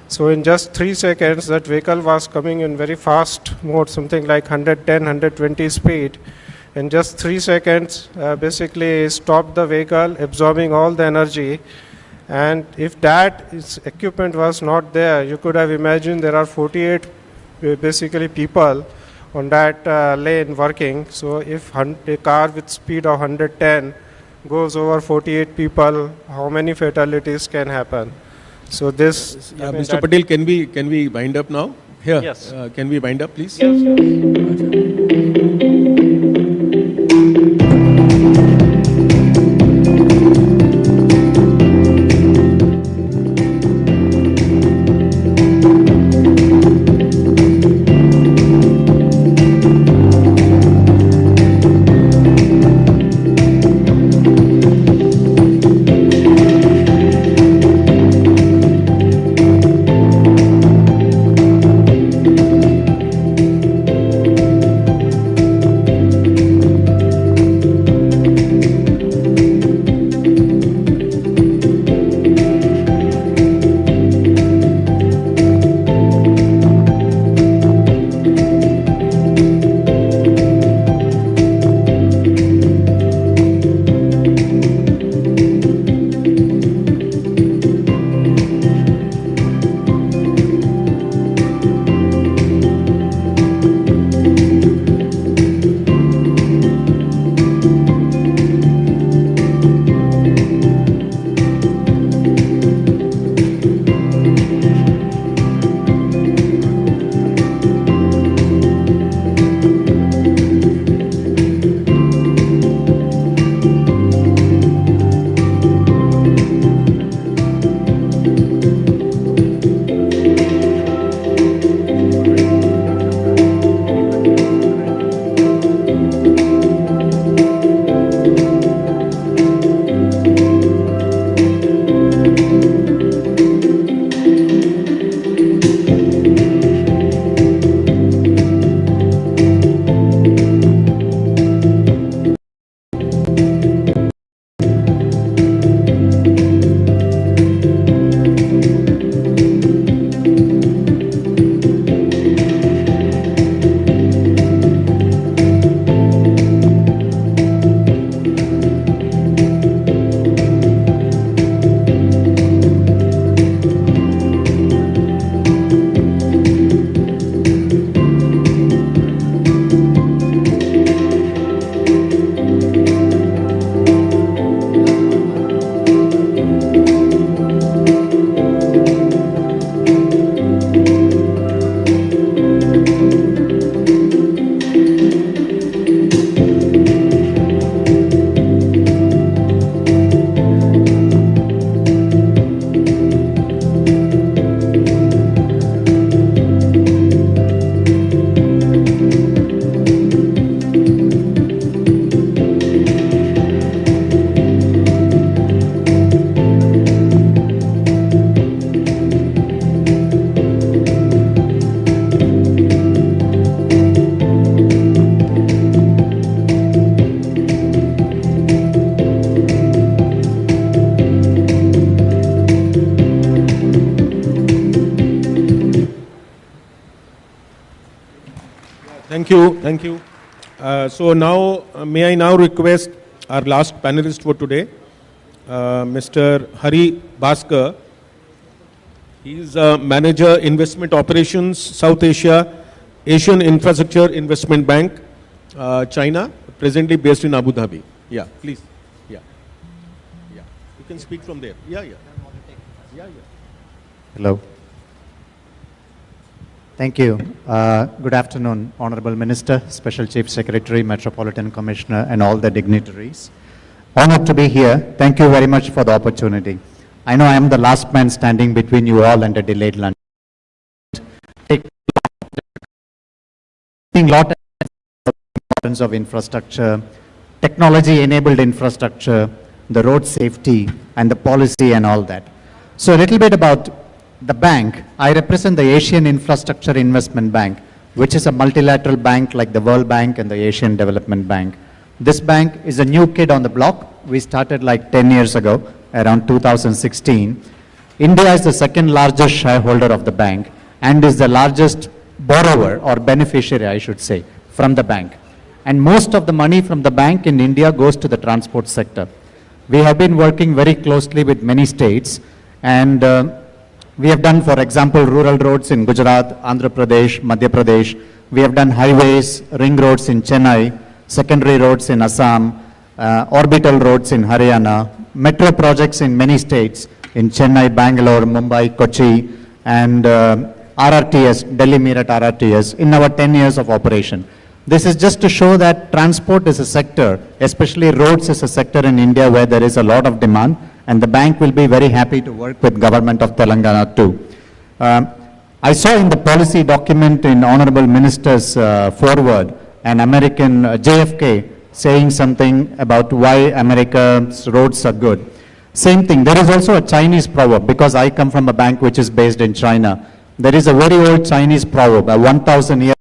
So in just 3 seconds, that vehicle was coming in very fast mode, something like 110, 120 speed. In just 3 seconds, basically stopped the vehicle, absorbing all the energy. And if that equipment was not there, you could have imagined there are 48 basically people on that lane working. So if a car with speed of 110 goes over 48 people, how many fatalities can happen? So this, Mr. Patel, can we wind up now? Here, Yes. Can we wind up, please? Thank you. Thank you. So now, may I now request our last panelist for today, Mr. Hari Bhaskar. He is Manager Investment Operations, South Asia, Asian Infrastructure Investment Bank, China, presently based in Abu Dhabi. Yeah, please. Yeah. Yeah. You can speak from there. Yeah, yeah. Yeah, yeah. Hello. Thank you. Good afternoon, Honorable Minister, Special Chief Secretary, Metropolitan Commissioner, and all the dignitaries. Honored to be here. Thank you very much for the opportunity. I know I am the last man standing between you all and a delayed lunch. Taking a lot of importance of infrastructure, technology-enabled infrastructure, the road safety, and the policy and all that. So a little bit about the bank. I represent the Asian Infrastructure Investment Bank, which is a multilateral bank like the World Bank and the Asian Development Bank. This bank is a new kid on the block. We started like 10 years ago, around 2016. India is the second largest shareholder of the bank and is the largest borrower or beneficiary, I should say, from the bank. And most of the money from the bank in India goes to the transport sector. We have been working very closely with many states, and we have done, for example, rural roads in Gujarat, Andhra Pradesh, Madhya Pradesh. We have done highways, ring roads in Chennai, secondary roads in Assam, orbital roads in Haryana, metro projects in many states, in Chennai, Bangalore, Mumbai, Kochi, and RRTS, Delhi Meerut RRTS, in our 10 years of operation. This is just to show that transport is a sector, especially roads is a sector in India where there is a lot of demand, and the bank will be very happy to work with government of Telangana too. I saw in the policy document in Honorable Minister's forward an American JFK saying something about why America's roads are good. Same thing, there is also a Chinese proverb, because I come from a bank which is based in China. There is a very old Chinese proverb, a 1,000 year,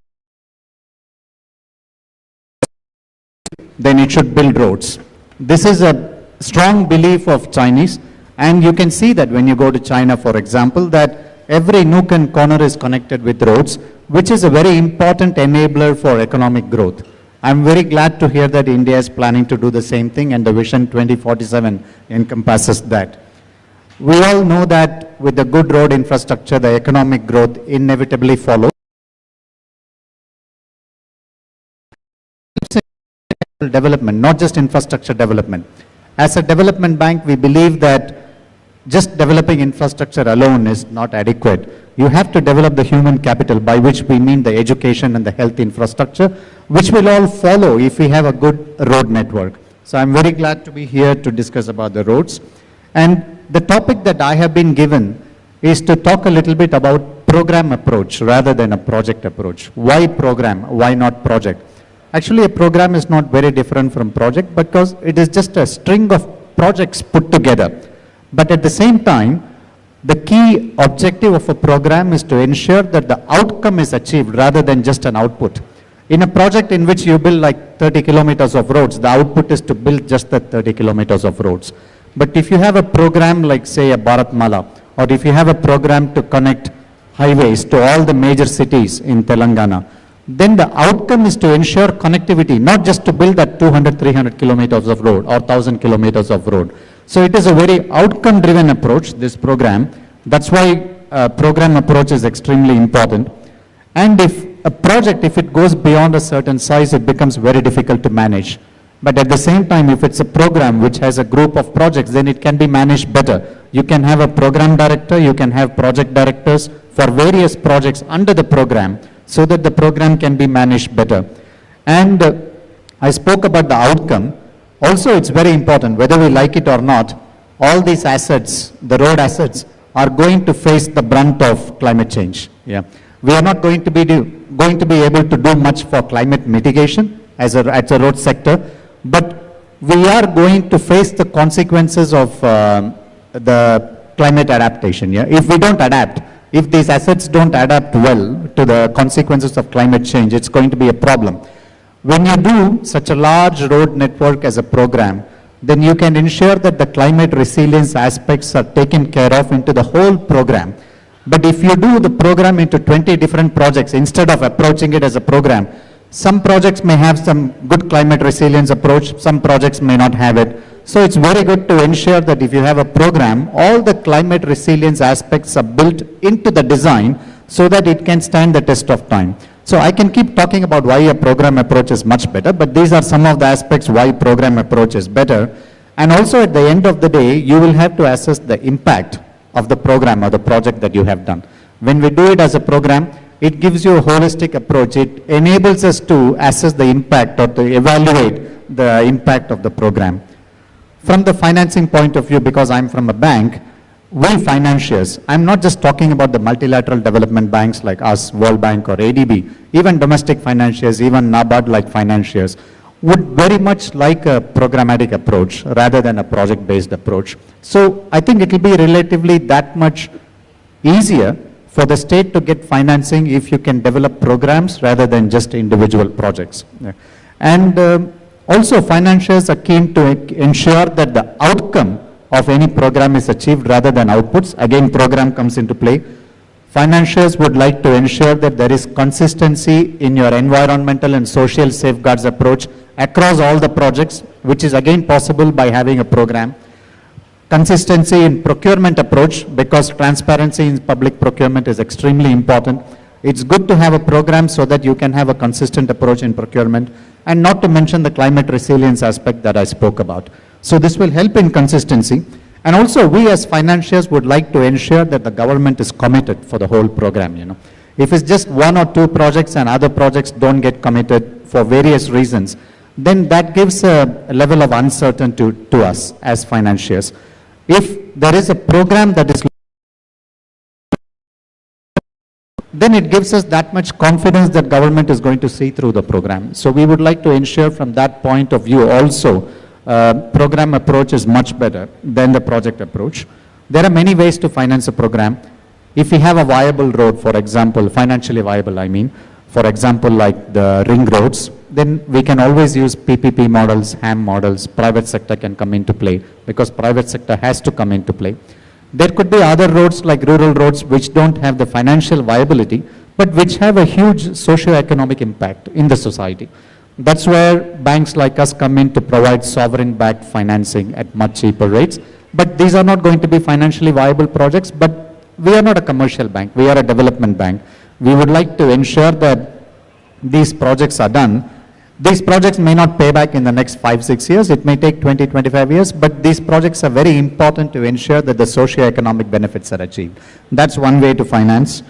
then it should build roads. This is a strong belief of Chinese, and you can see that when you go to China, for example, that every nook and corner is connected with roads, which is a very important enabler for economic growth. I'm very glad to hear that India is planning to do the same thing, and the Vision 2047 encompasses that. We all know that with the good road infrastructure, the economic growth inevitably follows. Development, not just infrastructure development. As a development bank, we believe that just developing infrastructure alone is not adequate. You have to develop the human capital, by which we mean the education and the health infrastructure, which will all follow if we have a good road network. So I'm very glad to be here to discuss about the roads. And the topic that I have been given is to talk a little bit about program approach rather than a project approach. Why program? Why not project? Actually, a program is not very different from project because it is just a string of projects put together. But at the same time, the key objective of a program is to ensure that the outcome is achieved rather than just an output. In a project in which you build like 30 kilometers of roads, the output is to build just the 30 kilometers of roads. But if you have a program like, say, a Bharatmala, or if you have a program to connect highways to all the major cities in Telangana, then the outcome is to ensure connectivity, not just to build that 200, 300 kilometers of road or 1,000 kilometers of road. So it is a very outcome-driven approach, this program. That's why program approach is extremely important. And if a project, if it goes beyond a certain size, it becomes very difficult to manage. But at the same time, if it's a program which has a group of projects, then it can be managed better. You can have a program director, you can have project directors for various projects under the program, so that the program can be managed better. And I spoke about the outcome. Also, it's very important, whether we like it or not, all these assets, the road assets, are going to face the brunt of climate change. Yeah. We are not going to be able to do much for climate mitigation as a road sector, but we are going to face the consequences of the climate adaptation. Yeah. If we don't adapt, if these assets don't adapt well to the consequences of climate change, it's going to be a problem. When you do such a large road network as a program, then you can ensure that the climate resilience aspects are taken care of into the whole program. But if you do the program into 20 different projects, instead of approaching it as a program, Some projects may have some good climate resilience approach, some projects may not have it. So it's very good to ensure that if you have a program, all the climate resilience aspects are built into the design so that it can stand the test of time. So I can keep talking about why a program approach is much better, but these are some of the aspects why program approach is better. And also at the end of the day, you will have to assess the impact of the program or the project that you have done. When we do it as a program, it gives you a holistic approach. It enables us to assess the impact or to evaluate the impact of the program. From the financing point of view, because I'm from a bank, we financiers, I'm not just talking about the multilateral development banks like us, World Bank or ADB, even domestic financiers, even NABARD-like financiers, would very much like a programmatic approach rather than a project-based approach. So I think it will be relatively that much easier for the state to get financing if you can develop programs rather than just individual projects. And also financiers are keen to ensure that the outcome of any program is achieved rather than outputs. Again, program comes into play. Financiers would like to ensure that there is consistency in your environmental and social safeguards approach across all the projects, which is again possible by having a program. Consistency in procurement approach, because transparency in public procurement is extremely important. It's good to have a program so that you can have a consistent approach in procurement, and not to mention the climate resilience aspect that I spoke about. So this will help in consistency. And also we as financiers would like to ensure that the government is committed for the whole program, you know. If it's just one or two projects and other projects don't get committed for various reasons, then that gives a level of uncertainty to us as financiers. If there is a program that is, then it gives us that much confidence that government is going to see through the program. So we would like to ensure from that point of view also, program approach is much better than the project approach. There are many ways to finance a program. If we have a viable road, for example, financially viable, I mean, for example, like the ring roads, then we can always use PPP models, HAM models. Private sector can come into play because private sector has to come into play. There could be other roads like rural roads which don't have the financial viability, but which have a huge socio-economic impact in the society. That's where banks like us come in to provide sovereign-backed financing at much cheaper rates. But these are not going to be financially viable projects, but we are not a commercial bank, we are a development bank. We would like to ensure that these projects are done. These projects may not pay back in the next 5-6 years, it may take 20-25 years, but these projects are very important to ensure that the socio-economic benefits are achieved. That's one way to finance.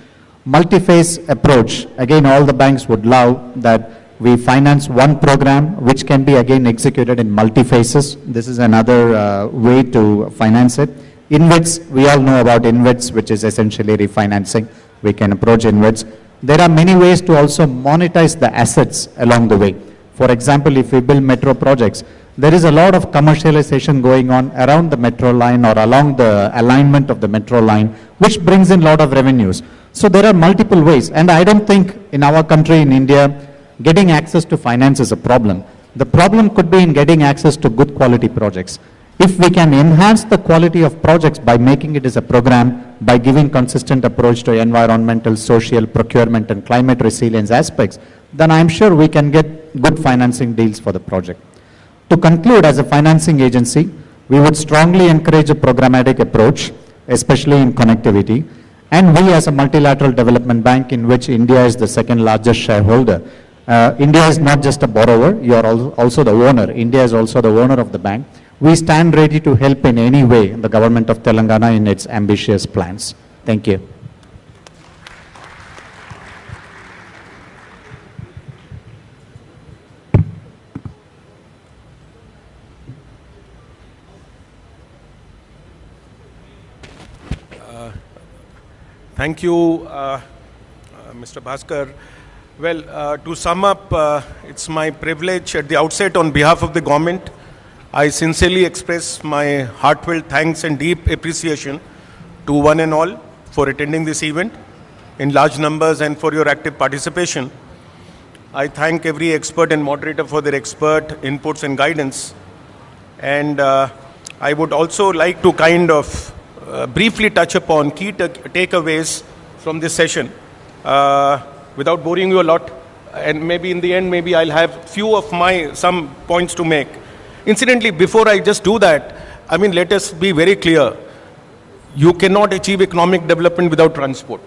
Multi-phase approach, again all the banks would love that we finance one program which can be again executed in multi-phases. This is another way to finance it. InvITs, we all know about InvITs, which is essentially refinancing. We can approach InvITs. There are many ways to also monetize the assets along the way. For example, if we build metro projects, there is a lot of commercialization going on around the metro line or along the alignment of the metro line, which brings in a lot of revenues. So there are multiple ways, and I don't think in our country, in India, getting access to finance is a problem. The problem could be in getting access to good quality projects. If we can enhance the quality of projects by making it as a program, by giving consistent approach to environmental, social, procurement and climate resilience aspects, then I'm sure we can get good financing deals for the project. To conclude, as a financing agency, we would strongly encourage a programmatic approach, especially in connectivity. And we as a multilateral development bank in which India is the second largest shareholder, India is not just a borrower, you are also the owner. India is also the owner of the bank. We stand ready to help in any way the government of Telangana in its ambitious plans. Thank you. Thank you, Mr. Bhaskar. Well, to sum up, it's my privilege at the outset on behalf of the government, I sincerely express my heartfelt thanks and deep appreciation to one and all for attending this event in large numbers and for your active participation. I thank every expert and moderator for their expert inputs and guidance. And I would also like to kind of briefly touch upon key takeaways from this session. Without boring you a lot, and maybe in the end, maybe I'll have some points to make. Incidentally, before I just do that, I mean, let us be very clear. You cannot achieve economic development without transport.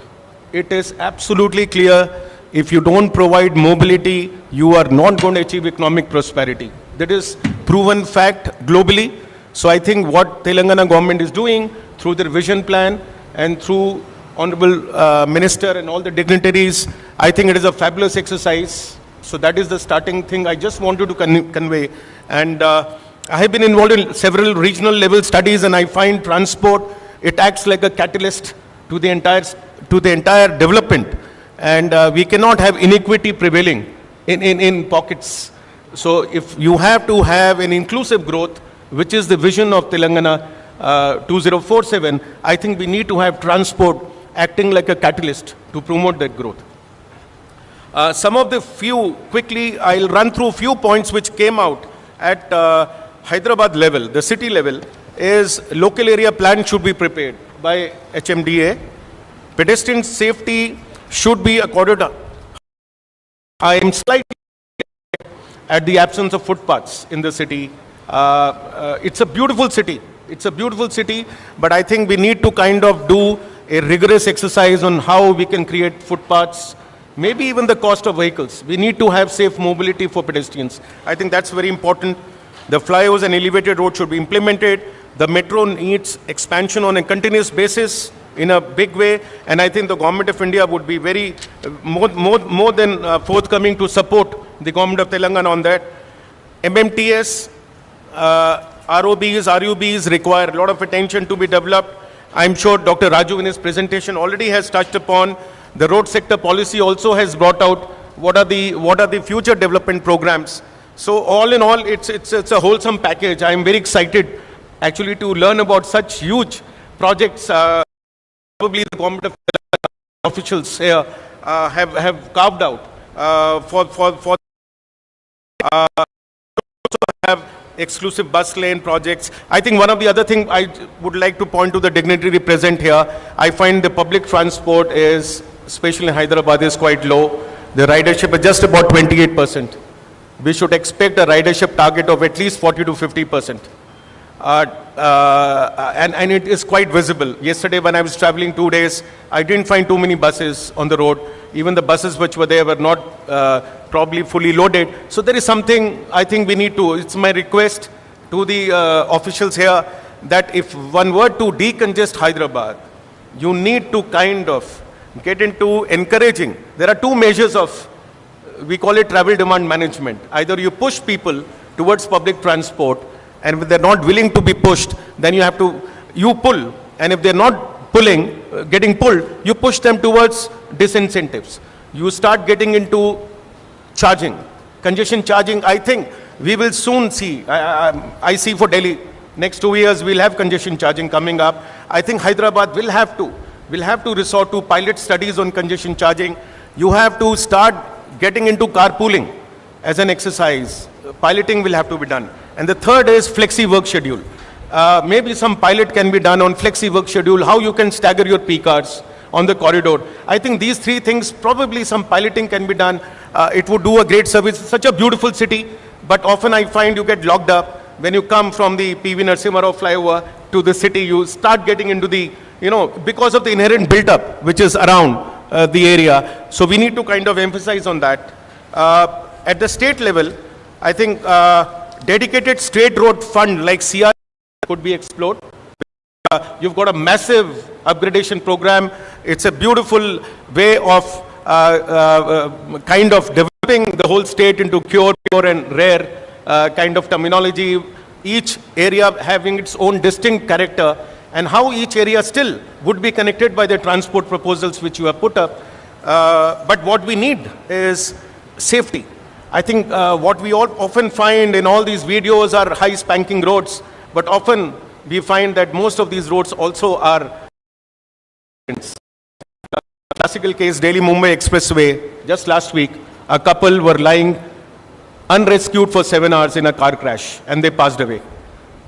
It is absolutely clear. If you don't provide mobility, you are not going to achieve economic prosperity. That is proven fact globally. So I think what Telangana government is doing through their vision plan and through Honorable Minister and all the dignitaries, I think it is a fabulous exercise. So that is the starting thing I just wanted to convey. And I have been involved in several regional level studies, and I find transport, it acts like a catalyst to the entire development. And we cannot have inequity prevailing in pockets. So if you have to have an inclusive growth, which is the vision of Telangana 2047, I think we need to have transport acting like a catalyst to promote that growth. Some of the quickly, I'll run through a few points which came out at Hyderabad level, the city level, is local area plan should be prepared by HMDA. Pedestrian safety should be accorded. I am slightly at the absence of footpaths in the city. It's a beautiful city. It's a beautiful city, but I think we need to kind of do a rigorous exercise on how we can create footpaths, maybe even the cost of vehicles. We need to have safe mobility for pedestrians. I think that's very important. The flyovers and elevated roads should be implemented. The metro needs expansion on a continuous basis in a big way, and I think the Government of India would be very more than forthcoming to support the Government of Telangana on that. MMTS, ROBs, RUBs require a lot of attention to be developed. I'm sure Dr. Raju in his presentation already has touched upon. The road sector policy also has brought out what are the future development programs. So all in all, it's a wholesome package. I'm very excited actually to learn about such huge projects. Probably the Government of officials here have carved out for have exclusive bus lane projects. I think one of the other things I would like to point to the dignitary present here, I find the public transport is, especially in Hyderabad, is quite low. The ridership is just about 28%. We should expect a ridership target of at least 40 to 50%. And it is quite visible. Yesterday when I was traveling 2 days, I didn't find too many buses on the road. Even the buses which were there were not probably fully loaded. So there is something I think we need to, it's my request to the officials here that if one were to decongest Hyderabad, you need to kind of get into encouraging. There are two measures of, we call it travel demand management. Either you push people towards public transport, and if they're not willing to be pushed, then you pull. And if they're not getting pulled, you push them towards disincentives. You start getting into charging, congestion charging. I think we will soon see, I see for Delhi, next 2 years we'll have congestion charging coming up. I think Hyderabad will have to resort to pilot studies on congestion charging. You have to start getting into carpooling as an exercise. Piloting will have to be done. And the third is flexi work schedule. Maybe some pilot can be done on flexi work schedule, how you can stagger your peak hours on the corridor. I think these three things, probably some piloting can be done. It would do a great service. It's such a beautiful city, but often I find you get locked up. When you come from the PV Narasimha Rao flyover to the city, you start getting into the, because of the inherent built-up which is around the area. So we need to kind of emphasize on that. At the state level, I think dedicated state road fund like CR could be explored. You've got a massive upgradation program. It's a beautiful way of kind of developing the whole state into pure and rare kind of terminology. Each area having its own distinct character, and how each area still would be connected by the transport proposals which you have put up. But what we need is safety. I think what we all often find in all these videos are high spanking roads, but often we find that most of these roads also are classical case, Delhi-Mumbai Expressway. Just last week, a couple were lying unrescued for 7 hours in a car crash, and they passed away.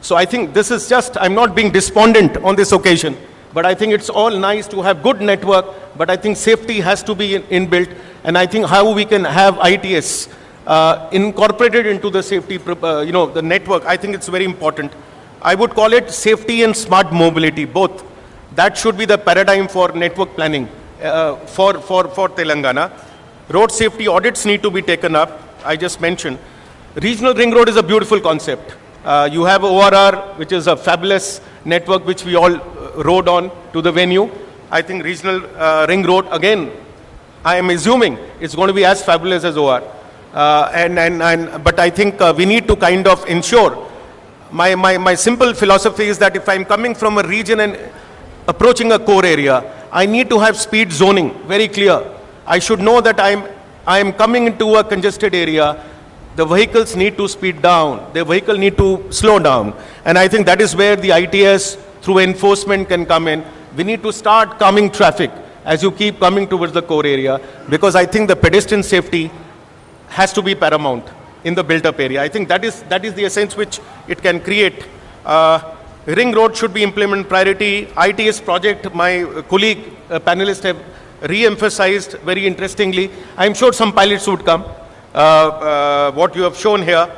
So I think this is just, I'm not being despondent on this occasion, But I think it's all nice to have good network, but I think safety has to be inbuilt. And I think how we can have ITS incorporated into the safety, the network, I think it's very important. I would call it safety and smart mobility, both. That should be the paradigm for network planning for Telangana. Road safety audits need to be taken up, I just mentioned. Regional ring road is a beautiful concept. You have ORR, which is a fabulous network which we all rode on to the venue. I think regional ring road, again, I am assuming it's going to be as fabulous as OR. But I think we need to kind of ensure, my simple philosophy is that if I'm coming from a region and approaching a core area, I need to have speed zoning very clear. I should know that I am coming into a congested area. The vehicles need to speed down. The vehicle need to slow down. And I think that is where the ITS through enforcement can come in. We need to start calming traffic as you keep coming towards the core area, because I think the pedestrian safety has to be paramount in the built-up area. I think that is the essence which it can create. Ring road should be implemented priority. ITS project, my colleague panelists have re-emphasized very interestingly. I'm sure some pilots would come. What you have shown here,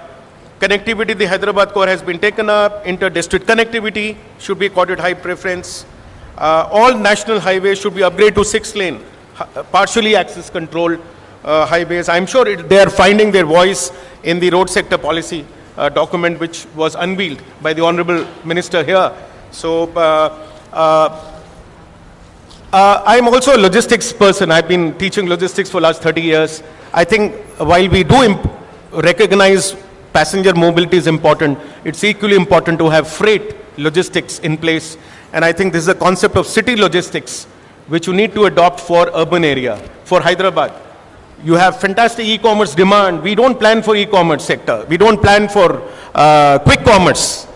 connectivity, the Hyderabad core has been taken up. Inter-district connectivity should be accorded high preference. All national highways should be upgraded to 6-lane, partially access controlled highways. I'm sure they are finding their voice in the road sector policy document which was unveiled by the Honorable Minister here. So I'm also a logistics person. I've been teaching logistics for the last 30 years. I think while we do recognize passenger mobility is important, it's equally important to have freight logistics in place. And I think this is a concept of city logistics which you need to adopt for urban area, for Hyderabad. You have fantastic e-commerce demand. We don't plan for e-commerce sector. We don't plan for quick commerce.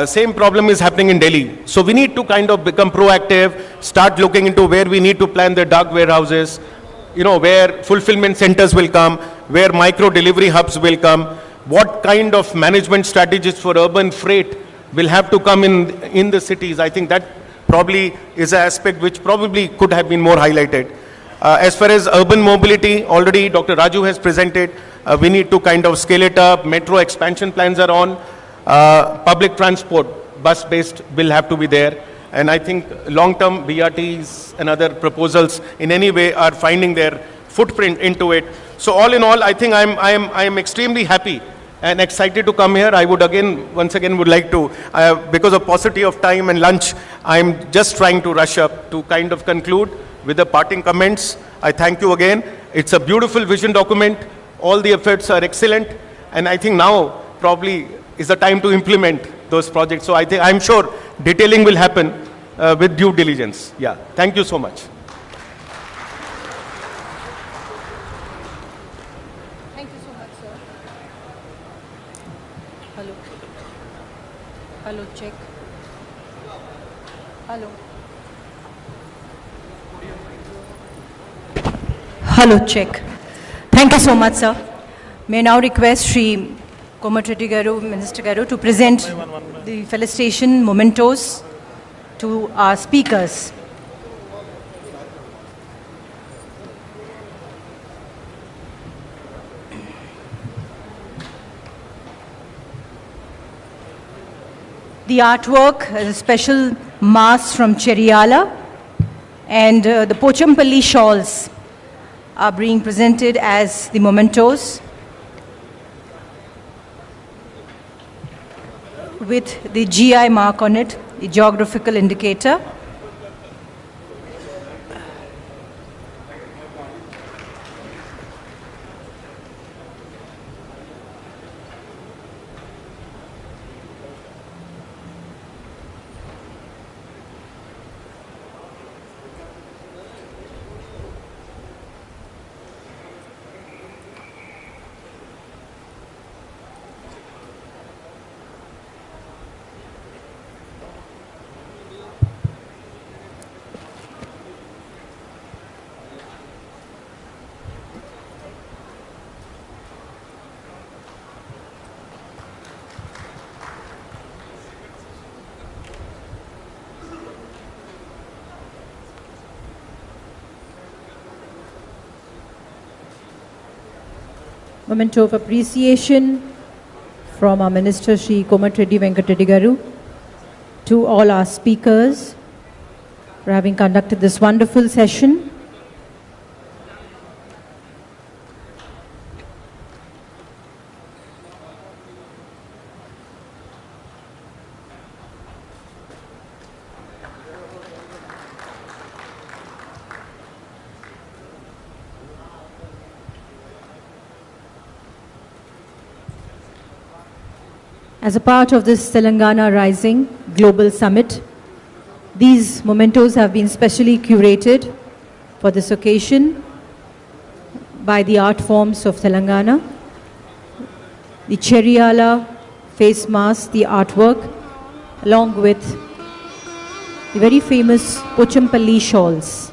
Same problem is happening in Delhi. So we need to kind of become proactive, start looking into where we need to plan the dark warehouses, where fulfillment centers will come, where micro delivery hubs will come, what kind of management strategies for urban freight will have to come in the cities. I think that probably is an aspect which probably could have been more highlighted. As far as urban mobility, already Dr. Raju has presented, we need to kind of scale it up. Metro expansion plans are on. Public transport, bus-based will have to be there. And I think long-term BRTs and other proposals in any way are finding their footprint into it. So all in all, I think I am extremely happy and excited to come here. I would once again would like to, because of paucity of time and lunch, I'm just trying to rush up to kind of conclude with the parting comments. I thank you again. It's a beautiful vision document. All the efforts are excellent. And I think now probably is the time to implement those projects. So I'm sure detailing will happen with due diligence. Yeah, thank you so much. Thank you so much, sir. Hello. Hello, check. Hello. Hello, check. Thank you so much, sir. May I now request Shri Komatreddy Garu, Minister Garu, to present the felicitation mementos to our speakers. The artwork is a special mask from Cheriyala, and the Pochampalli shawls are being presented as the mementos with the GI mark on it, the geographical indicator. Memento of appreciation from our Minister Shri Komatreddy Venkatreddy Garu to all our speakers for having conducted this wonderful session. As a part of this Telangana Rising Global Summit, these mementos have been specially curated for this occasion by the art forms of Telangana. The Cherryala face mask, the artwork, along with the very famous Pochampalli shawls.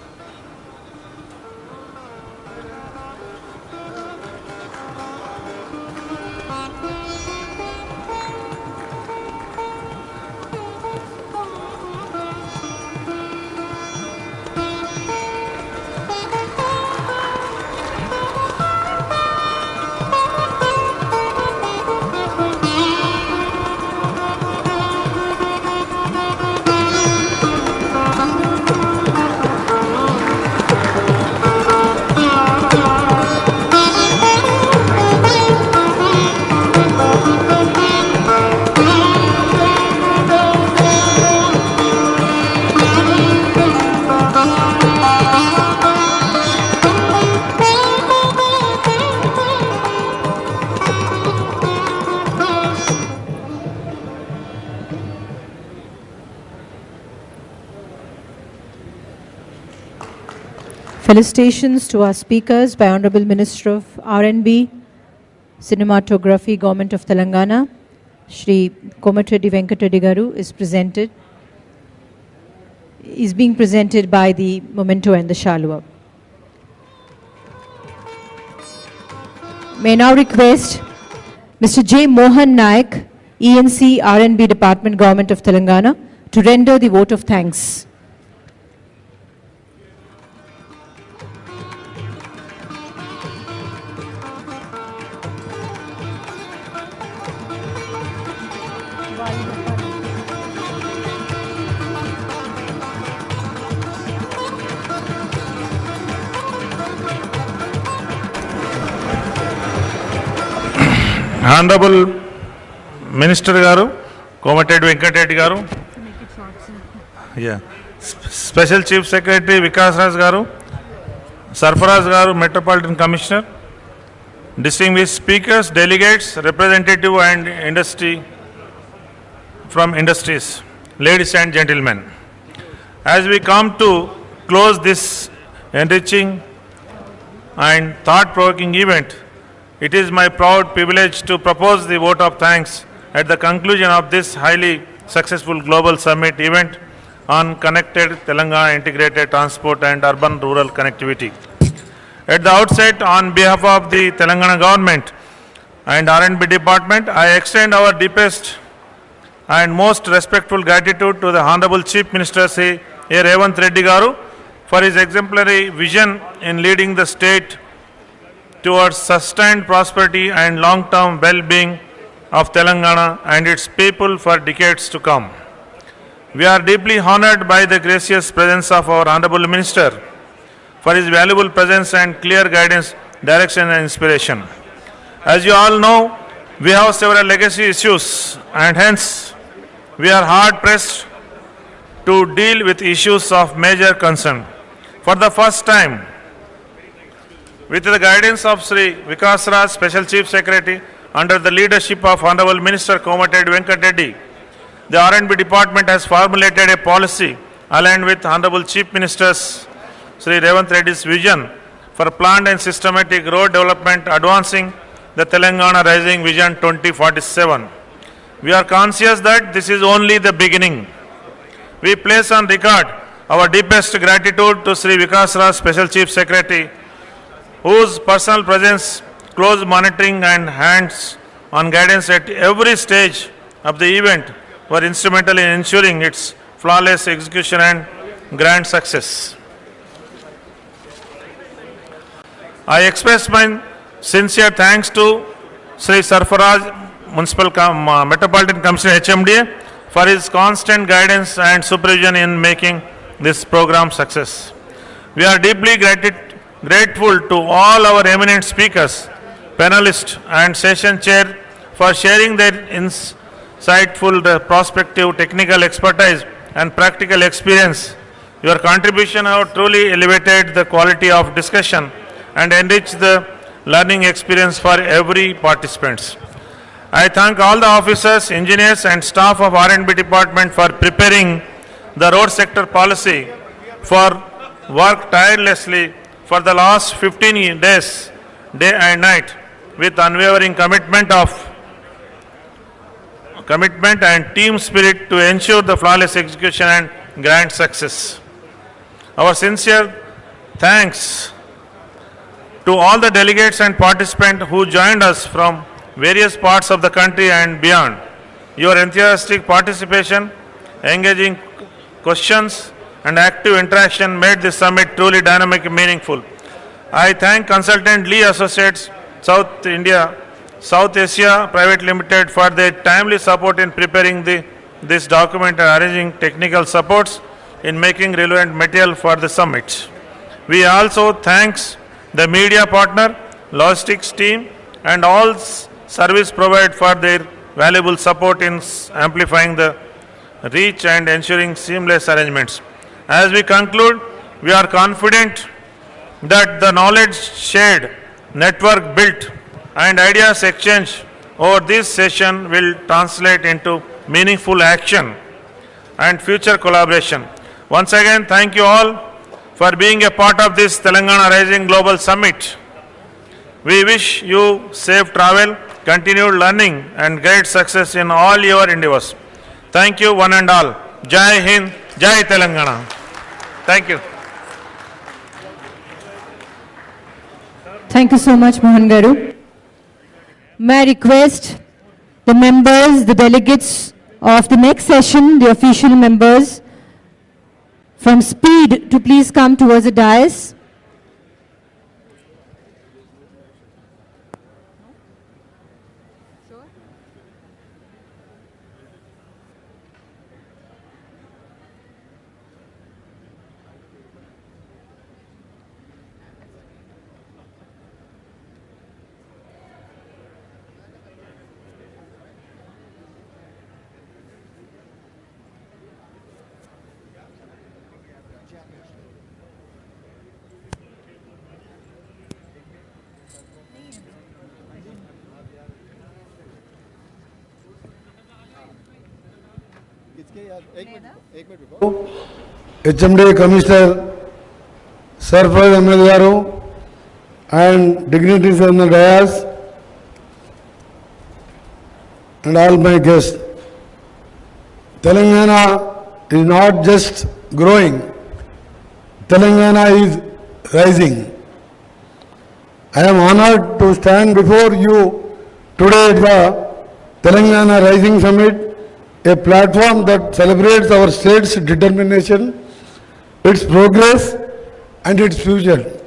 Felicitations to our speakers by Honorable Minister of R&B, Cinematography, Government of Telangana, Shri Komatreddy Venkatreddy Garu is being presented by the memento and the shalwa. May I now request Mr. J. Mohan Naik, ENC R&B Department, Government of Telangana, to render the vote of thanks. Honorable Minister Garu, Komatreddy Venkatreddy Garu, Special Chief Secretary Vikas Raj Garu, Sarfaraz Garu, Metropolitan Commissioner, distinguished speakers, delegates, representative and industry from industries, ladies and gentlemen. As we come to close this enriching and thought-provoking event, it is my proud privilege to propose the vote of thanks at the conclusion of this highly successful global summit event on connected Telangana integrated transport and urban-rural connectivity. At the outset, on behalf of the Telangana government and R&B department, I extend our deepest and most respectful gratitude to the Honorable Chief Minister Sri Revanth Reddy Garu for his exemplary vision in leading the state towards sustained prosperity and long-term well-being of Telangana and its people for decades to come. We are deeply honored by the gracious presence of our Honorable Minister for his valuable presence and clear guidance, direction and inspiration. As you all know, we have several legacy issues and hence we are hard-pressed to deal with issues of major concern. For the first time, with the guidance of Sri Vikas Raj, Special Chief Secretary, under the leadership of Honorable Minister Komatreddy Venkatreddy, the R&B Department has formulated a policy aligned with Honorable Chief Minister's Sri Revanth Reddy's vision for planned and systematic road development, advancing the Telangana Rising Vision 2047. We are conscious that this is only the beginning. We place on record our deepest gratitude to Sri Vikas Raj, Special Chief Secretary, whose personal presence, close monitoring and hands-on guidance at every stage of the event were instrumental in ensuring its flawless execution and grand success. I express my Sincere thanks to Sri Sarfaraj, Metropolitan Commissioner HMDA, for his constant guidance and supervision in making this program success. We are deeply grateful to all our eminent speakers, panelists and session chair for sharing their insightful prospective technical expertise and practical experience. Your contribution have truly elevated the quality of discussion and enriched the learning experience for every participant. I thank all the officers, engineers and staff of R&B department for preparing the road sector policy, for work tirelessly for the last 15 days, day and night, with unwavering commitment and team spirit to ensure the flawless execution and grand success. Our sincere thanks to all the delegates and participants who joined us from various parts of the country and beyond. Your enthusiastic participation, engaging questions and active interaction made this summit truly dynamic and meaningful. I thank consultant Lee Associates, South Asia Private Limited for their timely support in preparing this document and arranging technical supports in making relevant material for the summit. We also thank the media partner, logistics team and all service provided for their valuable support in amplifying the reach and ensuring seamless arrangements. As we conclude, we are confident that the knowledge shared, network built and ideas exchanged over this session will translate into meaningful action and future collaboration. Once again, thank you all for being a part of this Telangana Rising Global Summit. We wish you safe travel, continued learning and great success in all your endeavors. Thank you one and all. Jai Hind, Jai Telangana. Thank you. Thank you so much, Mohan Garu. May I request the members, the delegates of the next session, the official members from Speed to please come towards the dais. HMD Commissioner Sarfaraj Garu and dignitaries on the dais and all my guests. Telangana is not just growing, Telangana is rising. I am honored to stand before you today at the Telangana Rising Summit, a platform that celebrates our state's determination, its progress and its future.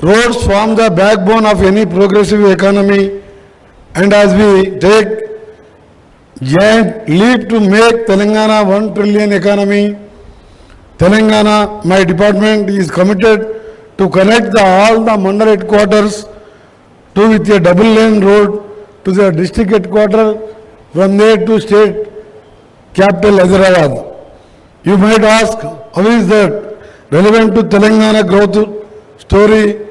Roads form the backbone of any progressive economy, and as we take giant leap to make Telangana 1 trillion economy, Telangana, my department is committed to connect all the mandal headquarters with a double lane road to the district headquarters, from there to state capital Hyderabad. You might ask, how is that relevant to Telangana growth story?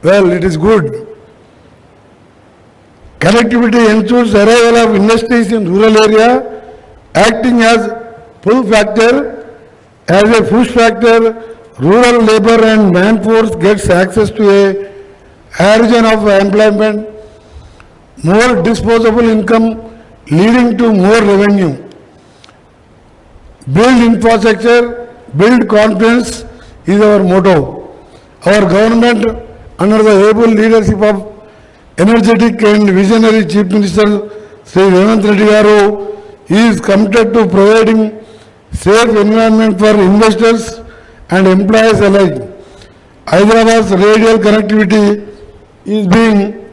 Well, it is good. Connectivity ensures arrival of industries in rural area, acting as pull factor, as a push factor. Rural labor and manforce gets access to a origin of employment, more disposable income, leading to more revenue. Build infrastructure, build confidence is our motto. Our government, under the able leadership of energetic and visionary Chief Minister Sri Revanth Reddy Garu, is committed to providing safe environment for investors and employees alike. Hyderabad's radial connectivity is being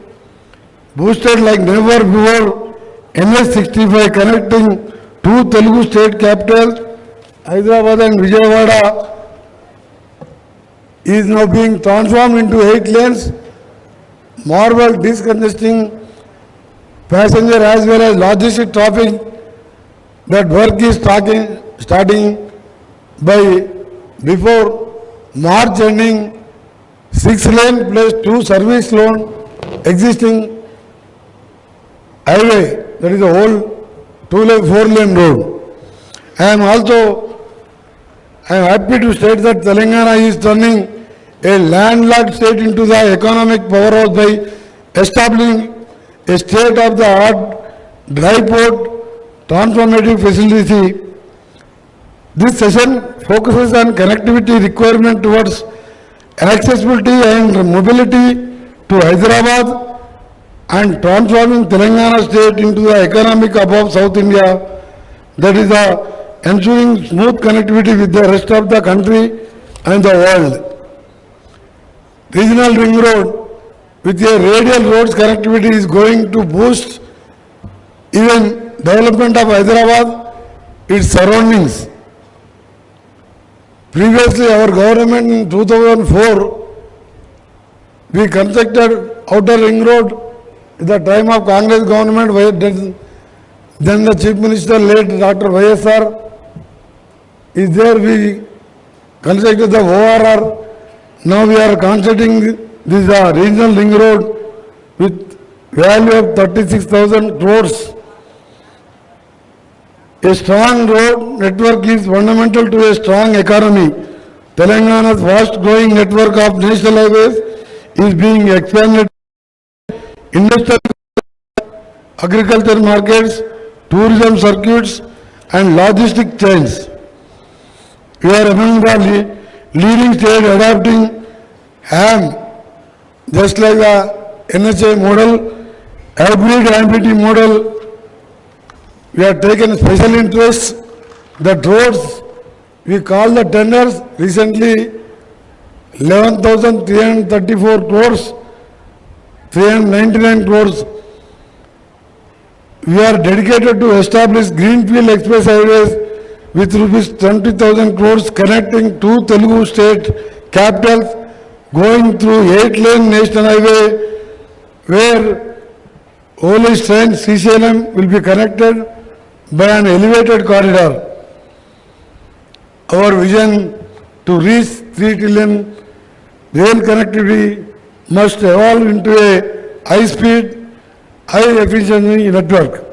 boosted like never before. NS65 connecting two Telugu state capitals, Hyderabad and Vijayawada, is now being transformed into 8 lanes, marvel discongesting passenger as well as logistic traffic. That work is starting by before March ending. 6 lane plus 2 service lane existing highway, that is a whole 2-lane, 4-lane road. I am happy to state that Telangana is turning a landlocked state into the economic powerhouse by establishing a state-of-the-art dry port transformative facility. This session focuses on connectivity requirement towards accessibility and mobility to Hyderabad and transforming Telangana state into the economic hub of South India, that is ensuring smooth connectivity with the rest of the country and the world. Regional ring road with a radial roads connectivity is going to boost even development of Hyderabad, its surroundings. Previously, our government in 2004, we constructed outer ring road at the time of Congress government, then the Chief Minister late Dr. YSR is there, we constructed the ORR. Now we are constructing this regional ring road with value of 36,000 crores. A strong road network is fundamental to a strong economy. Telangana's fast-growing network of national highways is being expanded. Industrial, agriculture markets, tourism circuits, and logistic chains. We are among the leading state adopting HAM, just like the NHA model, hybrid ambiguity model. We have taken special interest. The roads, we call the tenders recently 11,334 crores, 399 crores. We are dedicated to establish Greenfield Express Highways with rupees 20,000 crores connecting two Telugu state capitals, going through 8-lane national highway where only train Celeb will be connected by an elevated corridor. Our vision to reach 3 trillion rail connectivity must evolve into a high-speed, high-efficiency network.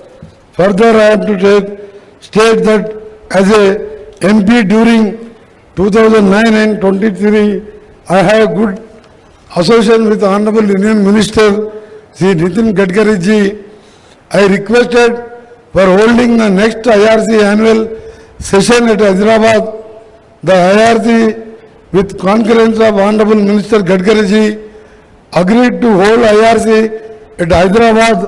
Further, I have to state that as a MP during 2009 and 23, I have good association with Honorable Union Minister Sri Nitin Gadkari ji. I requested for holding the next IRC annual session at Hyderabad. The IRC, with concurrence of Honorable Minister Gadkari ji, agreed to hold IRC at Hyderabad.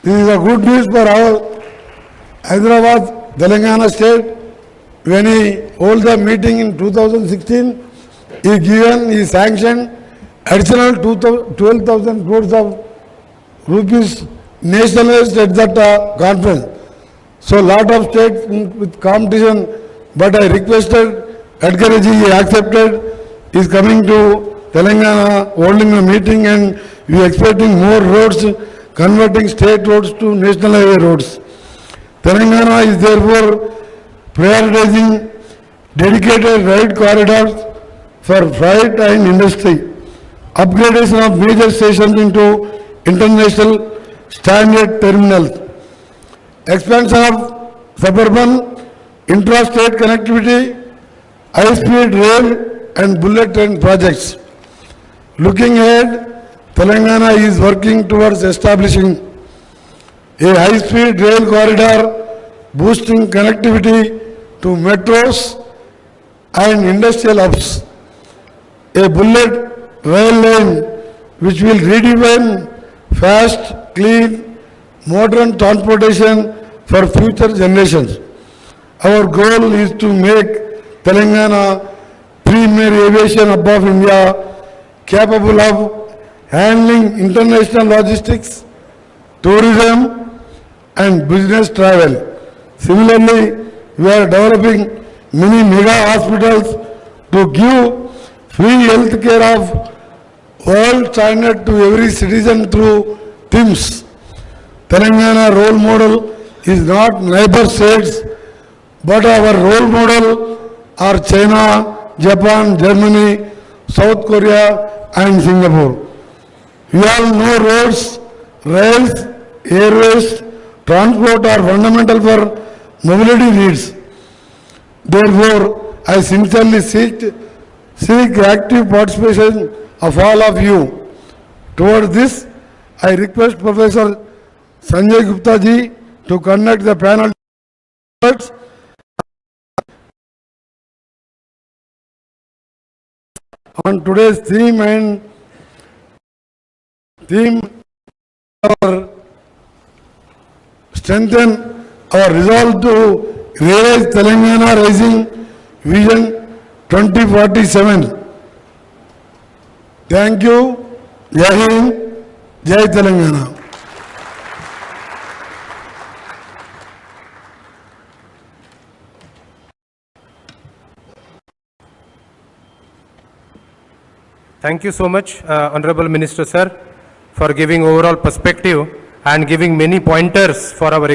This is a good news for our Hyderabad, Telangana state. When he held the meeting in 2016, he sanctioned additional 12,000 crores of rupees nationalized at that conference. So lot of states with competition, but I requested Gadkari ji, he accepted. He is coming to Telangana, holding a meeting, and we are expecting more roads, converting state roads to national highway roads. Telangana is therefore prioritizing dedicated ride corridors for freight and industry, upgradation of major stations into international standard terminals, expansion of suburban intra-state connectivity, high-speed rail and bullet train projects. Looking ahead, Telangana is working towards establishing a high-speed rail corridor, boosting connectivity to metros and industrial hubs. A bullet rail line which will redefine fast, clean, modern transportation for future generations. Our goal is to make Telangana premier aviation hub of India, capable of handling international logistics, tourism and business travel. Similarly, we are developing many mega hospitals to give free health care of world standard to every citizen through TIMS. Telangana role model is not neighbor states, but our role model are China, Japan, Germany, South Korea and Singapore. We all know roads, rails, airways, transport are fundamental for mobility needs. Therefore, I sincerely seek active participation of all of you. Towards this, I request Professor Sanjay Gupta ji to conduct the panel on today's theme our strengthen our resolve to realize Telangana Rising Vision 2047. Thank you. Jai Hind, Jai Telangana. Thank you so much, Honorable Minister Sir, for giving overall perspective and giving many pointers for our